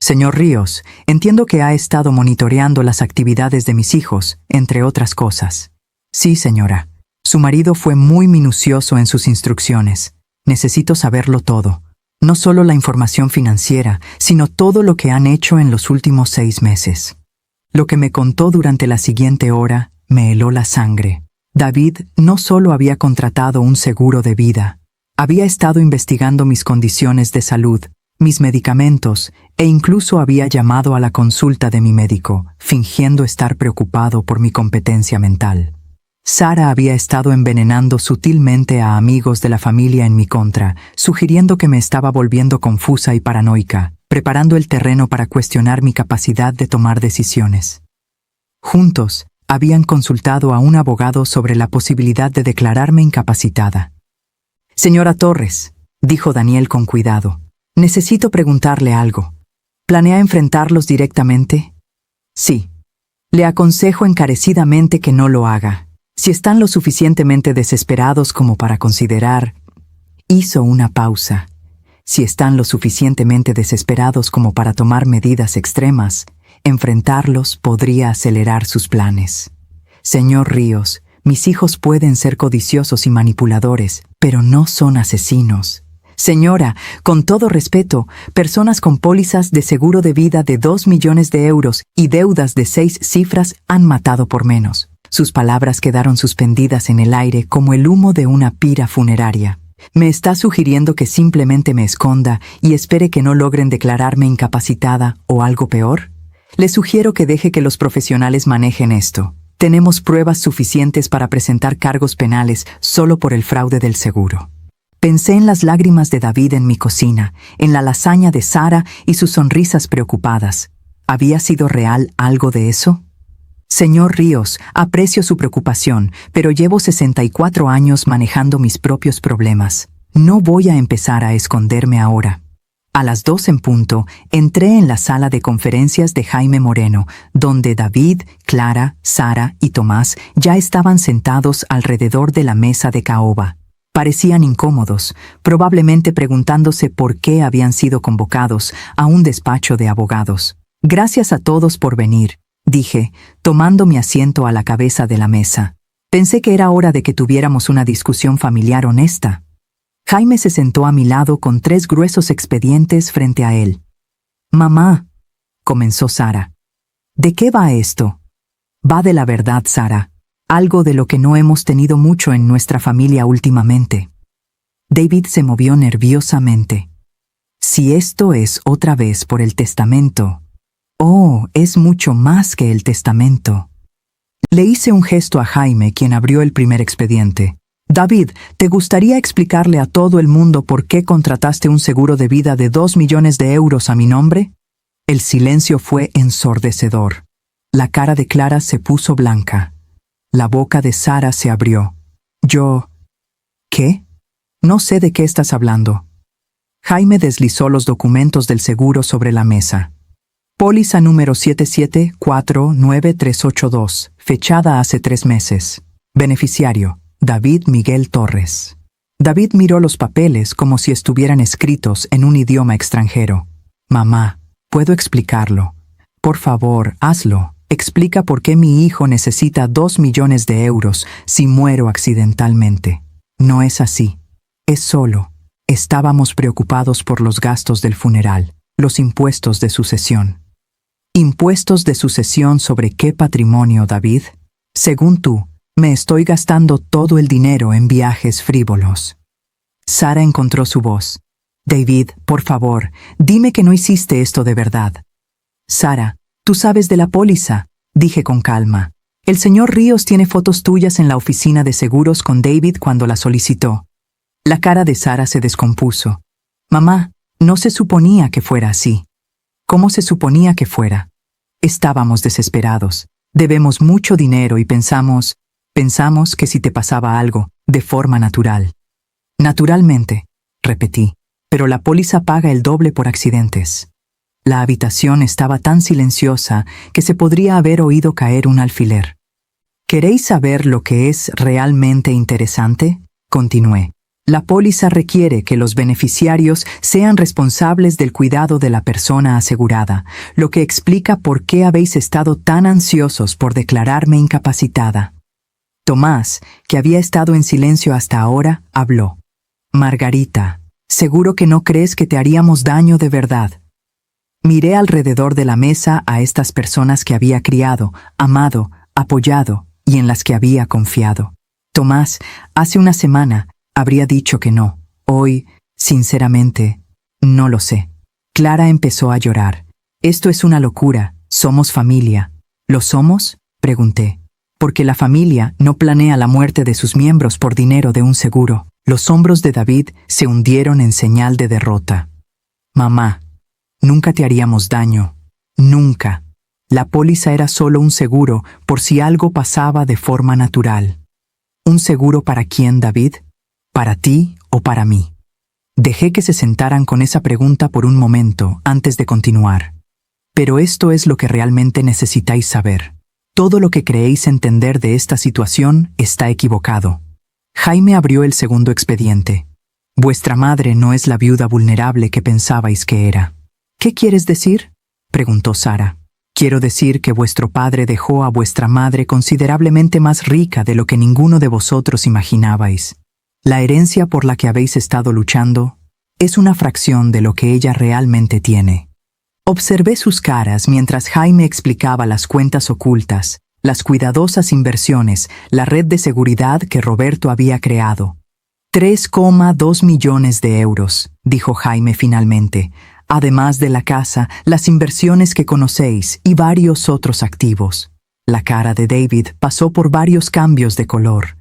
Señor Ríos, entiendo que ha estado monitoreando las actividades de mis hijos, entre otras cosas. Sí, señora. Su marido fue muy minucioso en sus instrucciones. Necesito saberlo todo. No solo la información financiera, sino todo lo que han hecho en los últimos 6 meses. Lo que me contó durante la siguiente hora me heló la sangre. David no solo había contratado un seguro de vida, había estado investigando mis condiciones de salud, mis medicamentos, e incluso había llamado a la consulta de mi médico, fingiendo estar preocupado por mi competencia mental. Sara había estado envenenando sutilmente a amigos de la familia en mi contra, sugiriendo que me estaba volviendo confusa y paranoica, preparando el terreno para cuestionar mi capacidad de tomar decisiones. Juntos, habían consultado a un abogado sobre la posibilidad de declararme incapacitada. Señora Torres, dijo Daniel con cuidado, necesito preguntarle algo. ¿Planea enfrentarlos directamente? Sí. Le aconsejo encarecidamente que no lo haga. Si están lo suficientemente desesperados como para considerar... Hizo una pausa. Si están lo suficientemente desesperados como para tomar medidas extremas, enfrentarlos podría acelerar sus planes. Señor Ríos, mis hijos pueden ser codiciosos y manipuladores, pero no son asesinos. Señora, con todo respeto, personas con pólizas de seguro de vida de 2 millones de euros y deudas de 6 cifras han matado por menos. Sus palabras quedaron suspendidas en el aire como el humo de una pira funeraria. ¿Me está sugiriendo que simplemente me esconda y espere que no logren declararme incapacitada o algo peor? Le sugiero que deje que los profesionales manejen esto. Tenemos pruebas suficientes para presentar cargos penales solo por el fraude del seguro. Pensé en las lágrimas de David en mi cocina, en la lasaña de Sara y sus sonrisas preocupadas. ¿Había sido real algo de eso? Señor Ríos, aprecio su preocupación, pero llevo 64 años manejando mis propios problemas. No voy a empezar a esconderme ahora. A las 2 en punto, entré en la sala de conferencias de Jaime Moreno, donde David, Clara, Sara y Tomás ya estaban sentados alrededor de la mesa de caoba. Parecían incómodos, probablemente preguntándose por qué habían sido convocados a un despacho de abogados. Gracias a todos por venir, dije, tomando mi asiento a la cabeza de la mesa. Pensé que era hora de que tuviéramos una discusión familiar honesta. Jaime se sentó a mi lado con 3 gruesos expedientes frente a él. «Mamá», comenzó Sara. «¿De qué va esto?» «Va de la verdad, Sara. Algo de lo que no hemos tenido mucho en nuestra familia últimamente». David se movió nerviosamente. «Si esto es otra vez por el testamento». «Oh, es mucho más que el testamento». Le hice un gesto a Jaime, quien abrió el primer expediente. «David, ¿te gustaría explicarle a todo el mundo por qué contrataste un seguro de vida de 2 millones de euros a mi nombre?» El silencio fue ensordecedor. La cara de Clara se puso blanca. La boca de Sara se abrió. Yo... ¿Qué? No sé de qué estás hablando. Jaime deslizó los documentos del seguro sobre la mesa. Póliza número 7749382, fechada hace 3 meses. Beneficiario: David Miguel Torres. David miró los papeles como si estuvieran escritos en un idioma extranjero. «Mamá, puedo explicarlo. Por favor, hazlo. Explica por qué mi hijo necesita 2 millones de euros si muero accidentalmente». «No es así. Es solo. Estábamos preocupados por los gastos del funeral, los impuestos de sucesión». «¿Impuestos de sucesión sobre qué patrimonio, David? Según tú, me estoy gastando todo el dinero en viajes frívolos». Sara encontró su voz. «David, por favor, dime que no hiciste esto de verdad». «Sara, tú sabes de la póliza», dije con calma. «El señor Ríos tiene fotos tuyas en la oficina de seguros con David cuando la solicitó». La cara de Sara se descompuso. «Mamá, no se suponía que fuera así». «¿Cómo se suponía que fuera?» «Estábamos desesperados. Debemos mucho dinero y pensamos que si te pasaba algo, de forma natural». «Naturalmente», repetí, «pero la póliza paga el doble por accidentes». La habitación estaba tan silenciosa que se podría haber oído caer un alfiler. «¿Queréis saber lo que es realmente interesante?», continué. «La póliza requiere que los beneficiarios sean responsables del cuidado de la persona asegurada, lo que explica por qué habéis estado tan ansiosos por declararme incapacitada». Tomás, que había estado en silencio hasta ahora, habló. «Margarita, seguro que no crees que te haríamos daño de verdad». Miré alrededor de la mesa a estas personas que había criado, amado, apoyado y en las que había confiado. Tomás, hace una semana, habría dicho que no. Hoy, sinceramente, no lo sé. Clara empezó a llorar. «Esto es una locura. Somos familia». «¿Lo somos?», pregunté. «Porque la familia no planea la muerte de sus miembros por dinero de un seguro». Los hombros de David se hundieron en señal de derrota. «Mamá, nunca te haríamos daño. Nunca. La póliza era solo un seguro por si algo pasaba de forma natural». «¿Un seguro para quién, David? ¿Para ti o para mí?». Dejé que se sentaran con esa pregunta por un momento antes de continuar. «Pero esto es lo que realmente necesitáis saber. Todo lo que creéis entender de esta situación está equivocado». Jaime abrió el segundo expediente. «Vuestra madre no es la viuda vulnerable que pensabais que era». «¿Qué quieres decir?», preguntó Sara. «Quiero decir que vuestro padre dejó a vuestra madre considerablemente más rica de lo que ninguno de vosotros imaginabais. La herencia por la que habéis estado luchando es una fracción de lo que ella realmente tiene». Observé sus caras mientras Jaime explicaba las cuentas ocultas, las cuidadosas inversiones, la red de seguridad que Roberto había creado. 3,2 millones de euros, dijo Jaime finalmente, además de la casa, las inversiones que conocéis y varios otros activos. La cara de David pasó por varios cambios de color.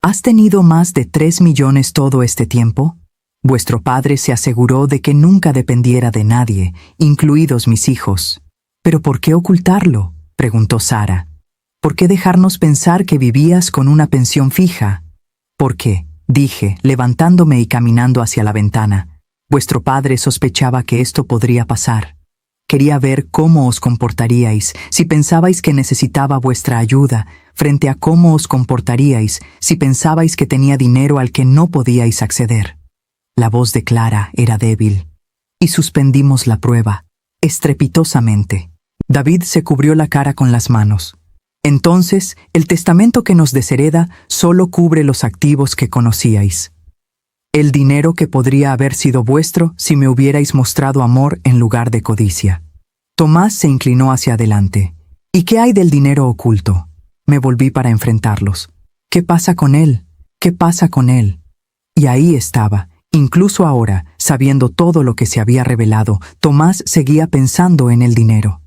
¿Has tenido más de 3 millones todo este tiempo? Vuestro padre se aseguró de que nunca dependiera de nadie, incluidos mis hijos. ¿Pero por qué ocultarlo?, preguntó Sara. ¿Por qué dejarnos pensar que vivías con una pensión fija? ¿Por qué?, dije, levantándome y caminando hacia la ventana. Vuestro padre sospechaba que esto podría pasar. Quería ver cómo os comportaríais si pensabais que necesitaba vuestra ayuda, frente a cómo os comportaríais si pensabais que tenía dinero al que no podíais acceder. La voz de Clara era débil. Y suspendimos la prueba, estrepitosamente. David se cubrió la cara con las manos. Entonces, el testamento que nos deshereda solo cubre los activos que conocíais. El dinero que podría haber sido vuestro si me hubierais mostrado amor en lugar de codicia. Tomás se inclinó hacia adelante. ¿Y qué hay del dinero oculto? Me volví para enfrentarlos. ¿Qué pasa con él? ¿Qué pasa con él? Y ahí estaba. Incluso ahora, sabiendo todo lo que se había revelado, Tomás seguía pensando en el dinero.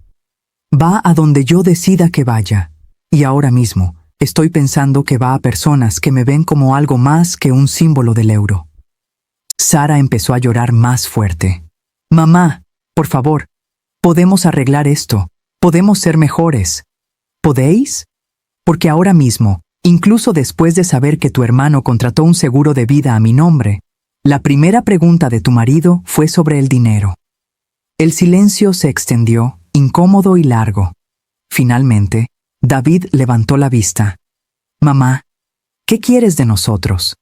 Va a donde yo decida que vaya. Y ahora mismo, estoy pensando que va a personas que me ven como algo más que un símbolo del euro. Sara empezó a llorar más fuerte. Mamá, por favor, podemos arreglar esto. Podemos ser mejores. ¿Podéis? Porque ahora mismo, incluso después de saber que tu hermano contrató un seguro de vida a mi nombre, la primera pregunta de tu marido fue sobre el dinero. El silencio se extendió, incómodo y largo. Finalmente, David levantó la vista. Mamá, ¿qué quieres de nosotros?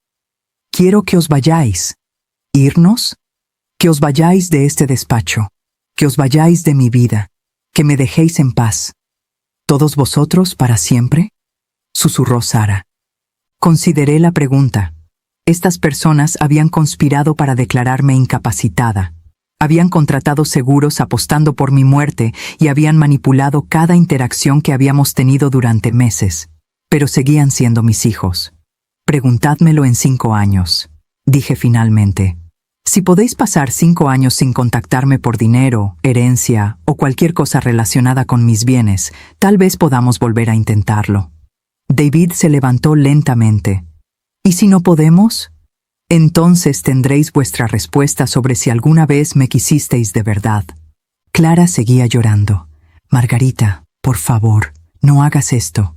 Quiero que os vayáis. ¿Irnos? Que os vayáis de este despacho, que os vayáis de mi vida, que me dejéis en paz. ¿Todos vosotros para siempre?, susurró Sara. Consideré la pregunta. Estas personas habían conspirado para declararme incapacitada. Habían contratado seguros apostando por mi muerte y habían manipulado cada interacción que habíamos tenido durante meses. Pero seguían siendo mis hijos. Preguntádmelo en 5 años, dije finalmente. Si podéis pasar 5 años sin contactarme por dinero, herencia o cualquier cosa relacionada con mis bienes, tal vez podamos volver a intentarlo. David se levantó lentamente. ¿Y si no podemos? Entonces tendréis vuestra respuesta sobre si alguna vez me quisisteis de verdad. Clara seguía llorando. Margarita, por favor, no hagas esto.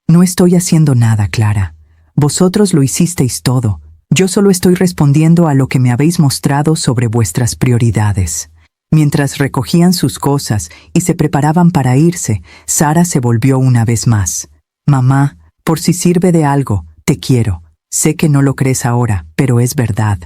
No estoy haciendo nada, Clara. Vosotros lo hicisteis todo. Yo solo estoy respondiendo a lo que me habéis mostrado sobre vuestras prioridades. Mientras recogían sus cosas y se preparaban para irse, Sara se volvió una vez más. Mamá, por si sirve de algo, te quiero. Sé que no lo crees ahora, pero es verdad.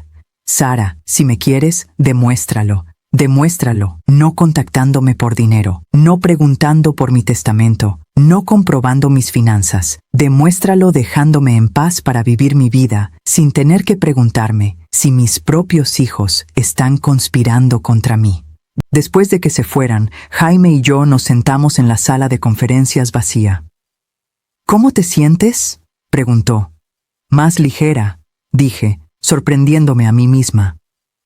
Sara, si me quieres, demuéstralo. Demuéstralo, no contactándome por dinero, no preguntando por mi testamento, no comprobando mis finanzas. Demuéstralo dejándome en paz para vivir mi vida, sin tener que preguntarme si mis propios hijos están conspirando contra mí. Después de que se fueran, Jaime y yo nos sentamos en la sala de conferencias vacía. ¿Cómo te sientes?, preguntó. Más ligera, dije, sorprendiéndome a mí misma.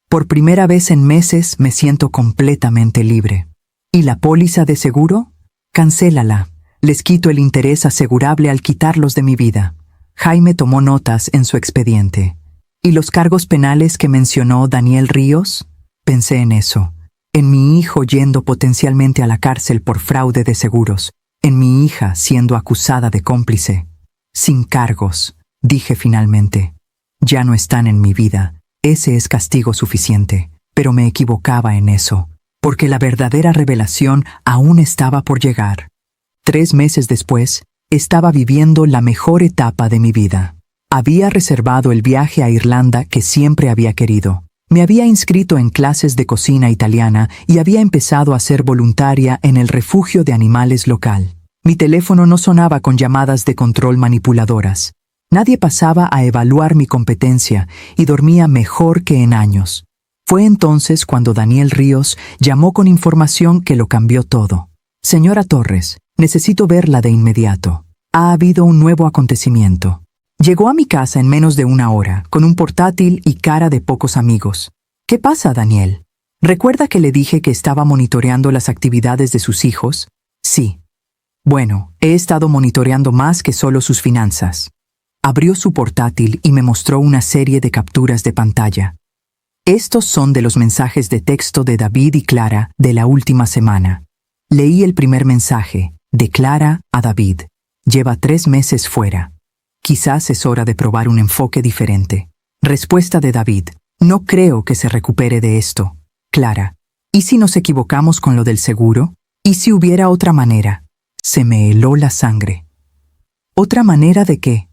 Por primera vez en meses me siento completamente libre. ¿Y la póliza de seguro? Cancélala. Les quito el interés asegurable al quitarlos de mi vida. Jaime tomó notas en su expediente. ¿Y los cargos penales que mencionó Daniel Ríos? Pensé en eso. En mi hijo yendo potencialmente a la cárcel por fraude de seguros. En mi hija siendo acusada de cómplice. Sin cargos, dije finalmente. Ya no están en mi vida. Ese es castigo suficiente, pero me equivocaba en eso, porque la verdadera revelación aún estaba por llegar. 3 meses después, estaba viviendo la mejor etapa de mi vida. Había reservado el viaje a Irlanda que siempre había querido. Me había inscrito en clases de cocina italiana y había empezado a ser voluntaria en el refugio de animales local. Mi teléfono no sonaba con llamadas de control manipuladoras. Nadie pasaba a evaluar mi competencia y dormía mejor que en años. Fue entonces cuando Daniel Ríos llamó con información que lo cambió todo. Señora Torres, necesito verla de inmediato. Ha habido un nuevo acontecimiento. Llegó a mi casa en menos de una hora, con un portátil y cara de pocos amigos. ¿Qué pasa, Daniel? ¿Recuerda que le dije que estaba monitoreando las actividades de sus hijos? Sí. Bueno, he estado monitoreando más que solo sus finanzas. Abrió su portátil y me mostró una serie de capturas de pantalla. Estos son de los mensajes de texto de David y Clara de la última semana. Leí el primer mensaje, de Clara a David. Lleva 3 meses fuera. Quizás es hora de probar un enfoque diferente. Respuesta de David. No creo que se recupere de esto. Clara. ¿Y si nos equivocamos con lo del seguro? ¿Y si hubiera otra manera? Se me heló la sangre. ¿Otra manera de qué?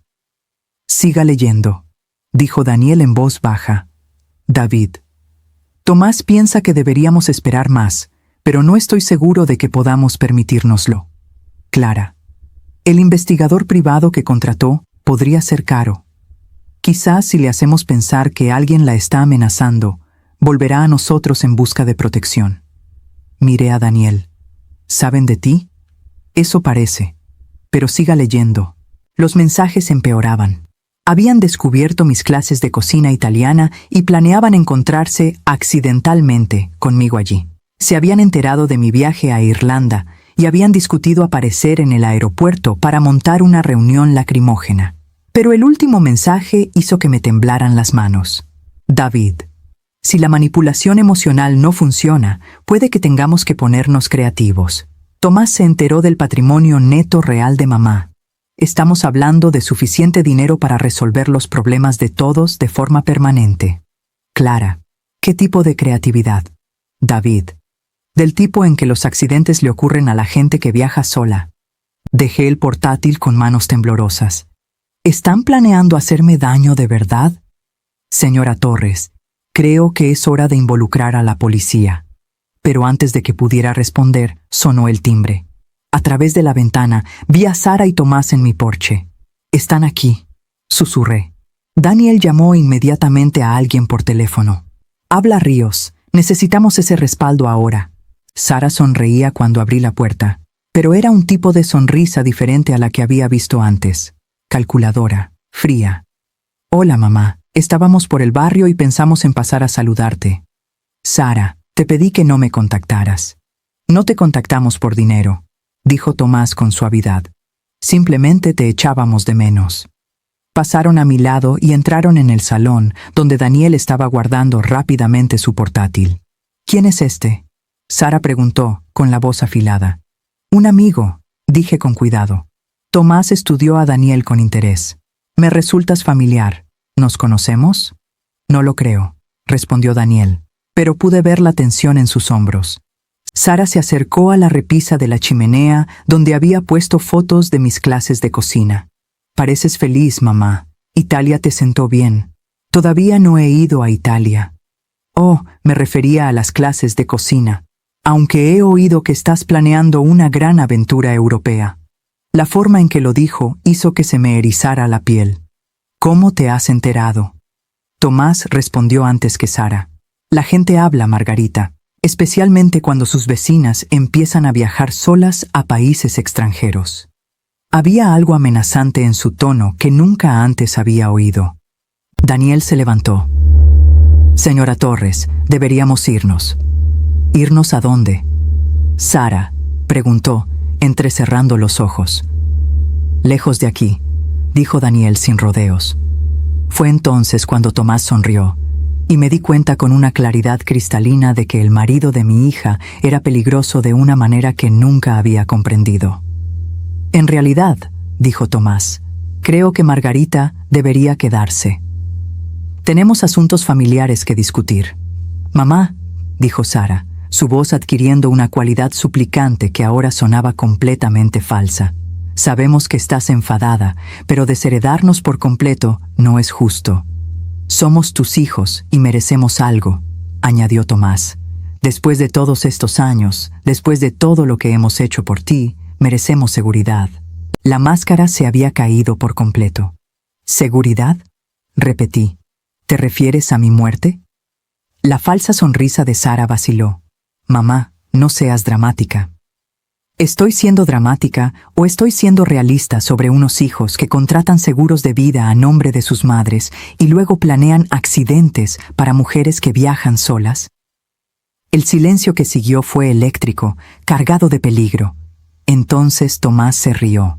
Siga leyendo, dijo Daniel en voz baja. David. Tomás piensa que deberíamos esperar más, pero no estoy seguro de que podamos permitírnoslo. Clara. El investigador privado que contrató podría ser caro. Quizás si le hacemos pensar que alguien la está amenazando, volverá a nosotros en busca de protección. Miré a Daniel. ¿Saben de ti? Eso parece. Pero siga leyendo. Los mensajes empeoraban. Habían descubierto mis clases de cocina italiana y planeaban encontrarse accidentalmente conmigo allí. Se habían enterado de mi viaje a Irlanda y habían discutido aparecer en el aeropuerto para montar una reunión lacrimógena. Pero el último mensaje hizo que me temblaran las manos. David. Si la manipulación emocional no funciona, puede que tengamos que ponernos creativos. Tomás se enteró del patrimonio neto real de mamá. Estamos hablando de suficiente dinero para resolver los problemas de todos de forma permanente. Clara. ¿Qué tipo de creatividad? David. Del tipo en que los accidentes le ocurren a la gente que viaja sola. Dejé el portátil con manos temblorosas. ¿Están planeando hacerme daño de verdad? Señora Torres, creo que es hora de involucrar a la policía. Pero antes de que pudiera responder, sonó el timbre. A través de la ventana, vi a Sara y Tomás en mi porche. «Están aquí», susurré. Daniel llamó inmediatamente a alguien por teléfono. «Habla Ríos, necesitamos ese respaldo ahora». Sara sonreía cuando abrí la puerta, pero era un tipo de sonrisa diferente a la que había visto antes. Calculadora, fría. «Hola, mamá. Estábamos por el barrio y pensamos en pasar a saludarte». «Sara, te pedí que no me contactaras». «No te contactamos por dinero», dijo Tomás con suavidad. «Simplemente te echábamos de menos». Pasaron a mi lado y entraron en el salón, donde Daniel estaba guardando rápidamente su portátil. «¿Quién es este?», Sara preguntó, con la voz afilada. «Un amigo», dije con cuidado. Tomás estudió a Daniel con interés. «Me resultas familiar. ¿Nos conocemos?» «No lo creo», respondió Daniel, pero pude ver la tensión en sus hombros. Sara se acercó a la repisa de la chimenea donde había puesto fotos de mis clases de cocina. «Pareces feliz, mamá. Italia te sentó bien». «Todavía no he ido a Italia». «Oh, me refería a las clases de cocina. Aunque he oído que estás planeando una gran aventura europea». La forma en que lo dijo hizo que se me erizara la piel. «¿Cómo te has enterado?» Tomás respondió antes que Sara. «La gente habla, Margarita, especialmente cuando sus vecinas empiezan a viajar solas a países extranjeros». Había algo amenazante en su tono que nunca antes había oído. Daniel se levantó. «Señora Torres, deberíamos irnos». «¿Irnos a dónde?» Sara preguntó, entrecerrando los ojos. «Lejos de aquí», dijo Daniel sin rodeos. Fue entonces cuando Tomás sonrió, y me di cuenta con una claridad cristalina de que el marido de mi hija era peligroso de una manera que nunca había comprendido. «En realidad», dijo Tomás, «creo que Margarita debería quedarse. Tenemos asuntos familiares que discutir». «Mamá», dijo Sara, su voz adquiriendo una cualidad suplicante que ahora sonaba completamente falsa. «Sabemos que estás enfadada, pero desheredarnos por completo no es justo. Somos tus hijos y merecemos algo», añadió Tomás. «Después de todos estos años, después de todo lo que hemos hecho por ti, merecemos seguridad». La máscara se había caído por completo. «¿Seguridad?», repetí. «¿Te refieres a mi muerte?». La falsa sonrisa de Sara vaciló. «Mamá, no seas dramática». ¿Estoy siendo dramática o estoy siendo realista sobre unos hijos que contratan seguros de vida a nombre de sus madres y luego planean accidentes para mujeres que viajan solas? El silencio que siguió fue eléctrico, cargado de peligro. Entonces Tomás se rió.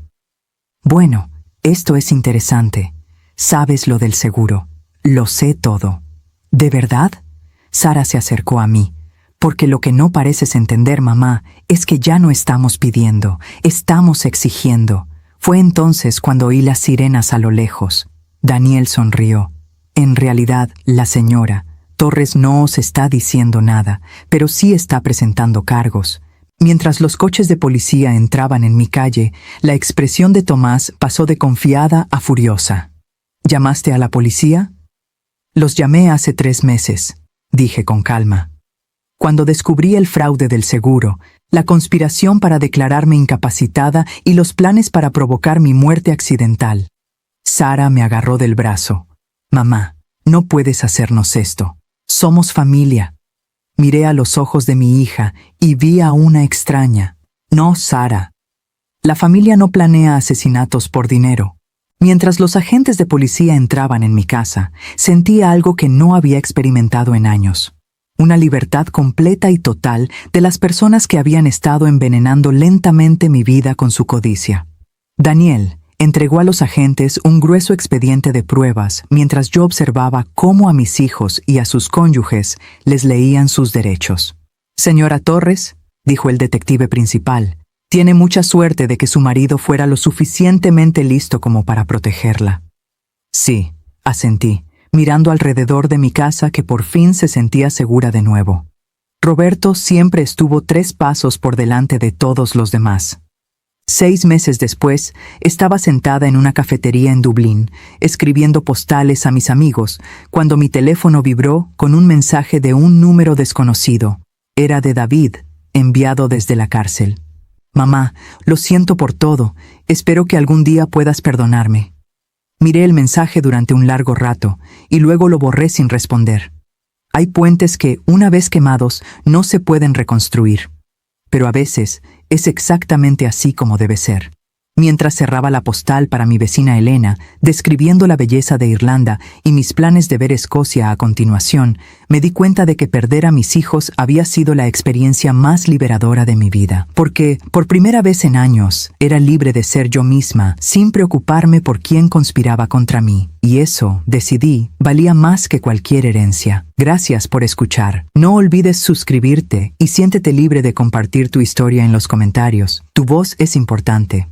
Bueno, esto es interesante. Sabes lo del seguro. Lo sé todo. ¿De verdad? Sara se acercó a mí. Porque lo que no pareces entender, mamá, es que ya no estamos pidiendo, estamos exigiendo. Fue entonces cuando oí las sirenas a lo lejos. Daniel sonrió. En realidad, la señora Torres no os está diciendo nada, pero sí está presentando cargos. Mientras los coches de policía entraban en mi calle, la expresión de Tomás pasó de confiada a furiosa. ¿Llamaste a la policía? Los llamé hace 3 meses, dije con calma. Cuando descubrí el fraude del seguro, la conspiración para declararme incapacitada y los planes para provocar mi muerte accidental. Sara me agarró del brazo. Mamá, no puedes hacernos esto. Somos familia. Miré a los ojos de mi hija y vi a una extraña. No, Sara. La familia no planea asesinatos por dinero. Mientras los agentes de policía entraban en mi casa, sentía algo que no había experimentado en años. Una libertad completa y total de las personas que habían estado envenenando lentamente mi vida con su codicia. Daniel entregó a los agentes un grueso expediente de pruebas mientras yo observaba cómo a mis hijos y a sus cónyuges les leían sus derechos. Señora Torres, dijo el detective principal, tiene mucha suerte de que su marido fuera lo suficientemente listo como para protegerla. Sí, asentí, mirando alrededor de mi casa que por fin se sentía segura de nuevo. Roberto siempre estuvo 3 pasos por delante de todos los demás. 6 meses después, estaba sentada en una cafetería en Dublín, escribiendo postales a mis amigos, cuando mi teléfono vibró con un mensaje de un número desconocido. Era de David, enviado desde la cárcel. Mamá, lo siento por todo, espero que algún día puedas perdonarme. Miré el mensaje durante un largo rato y luego lo borré sin responder. Hay puentes que, una vez quemados, no se pueden reconstruir. Pero a veces es exactamente así como debe ser. Mientras cerraba la postal para mi vecina Elena, describiendo la belleza de Irlanda y mis planes de ver Escocia a continuación, me di cuenta de que perder a mis hijos había sido la experiencia más liberadora de mi vida. Porque, por primera vez en años, era libre de ser yo misma, sin preocuparme por quién conspiraba contra mí. Y eso, decidí, valía más que cualquier herencia. Gracias por escuchar. No olvides suscribirte y siéntete libre de compartir tu historia en los comentarios. Tu voz es importante.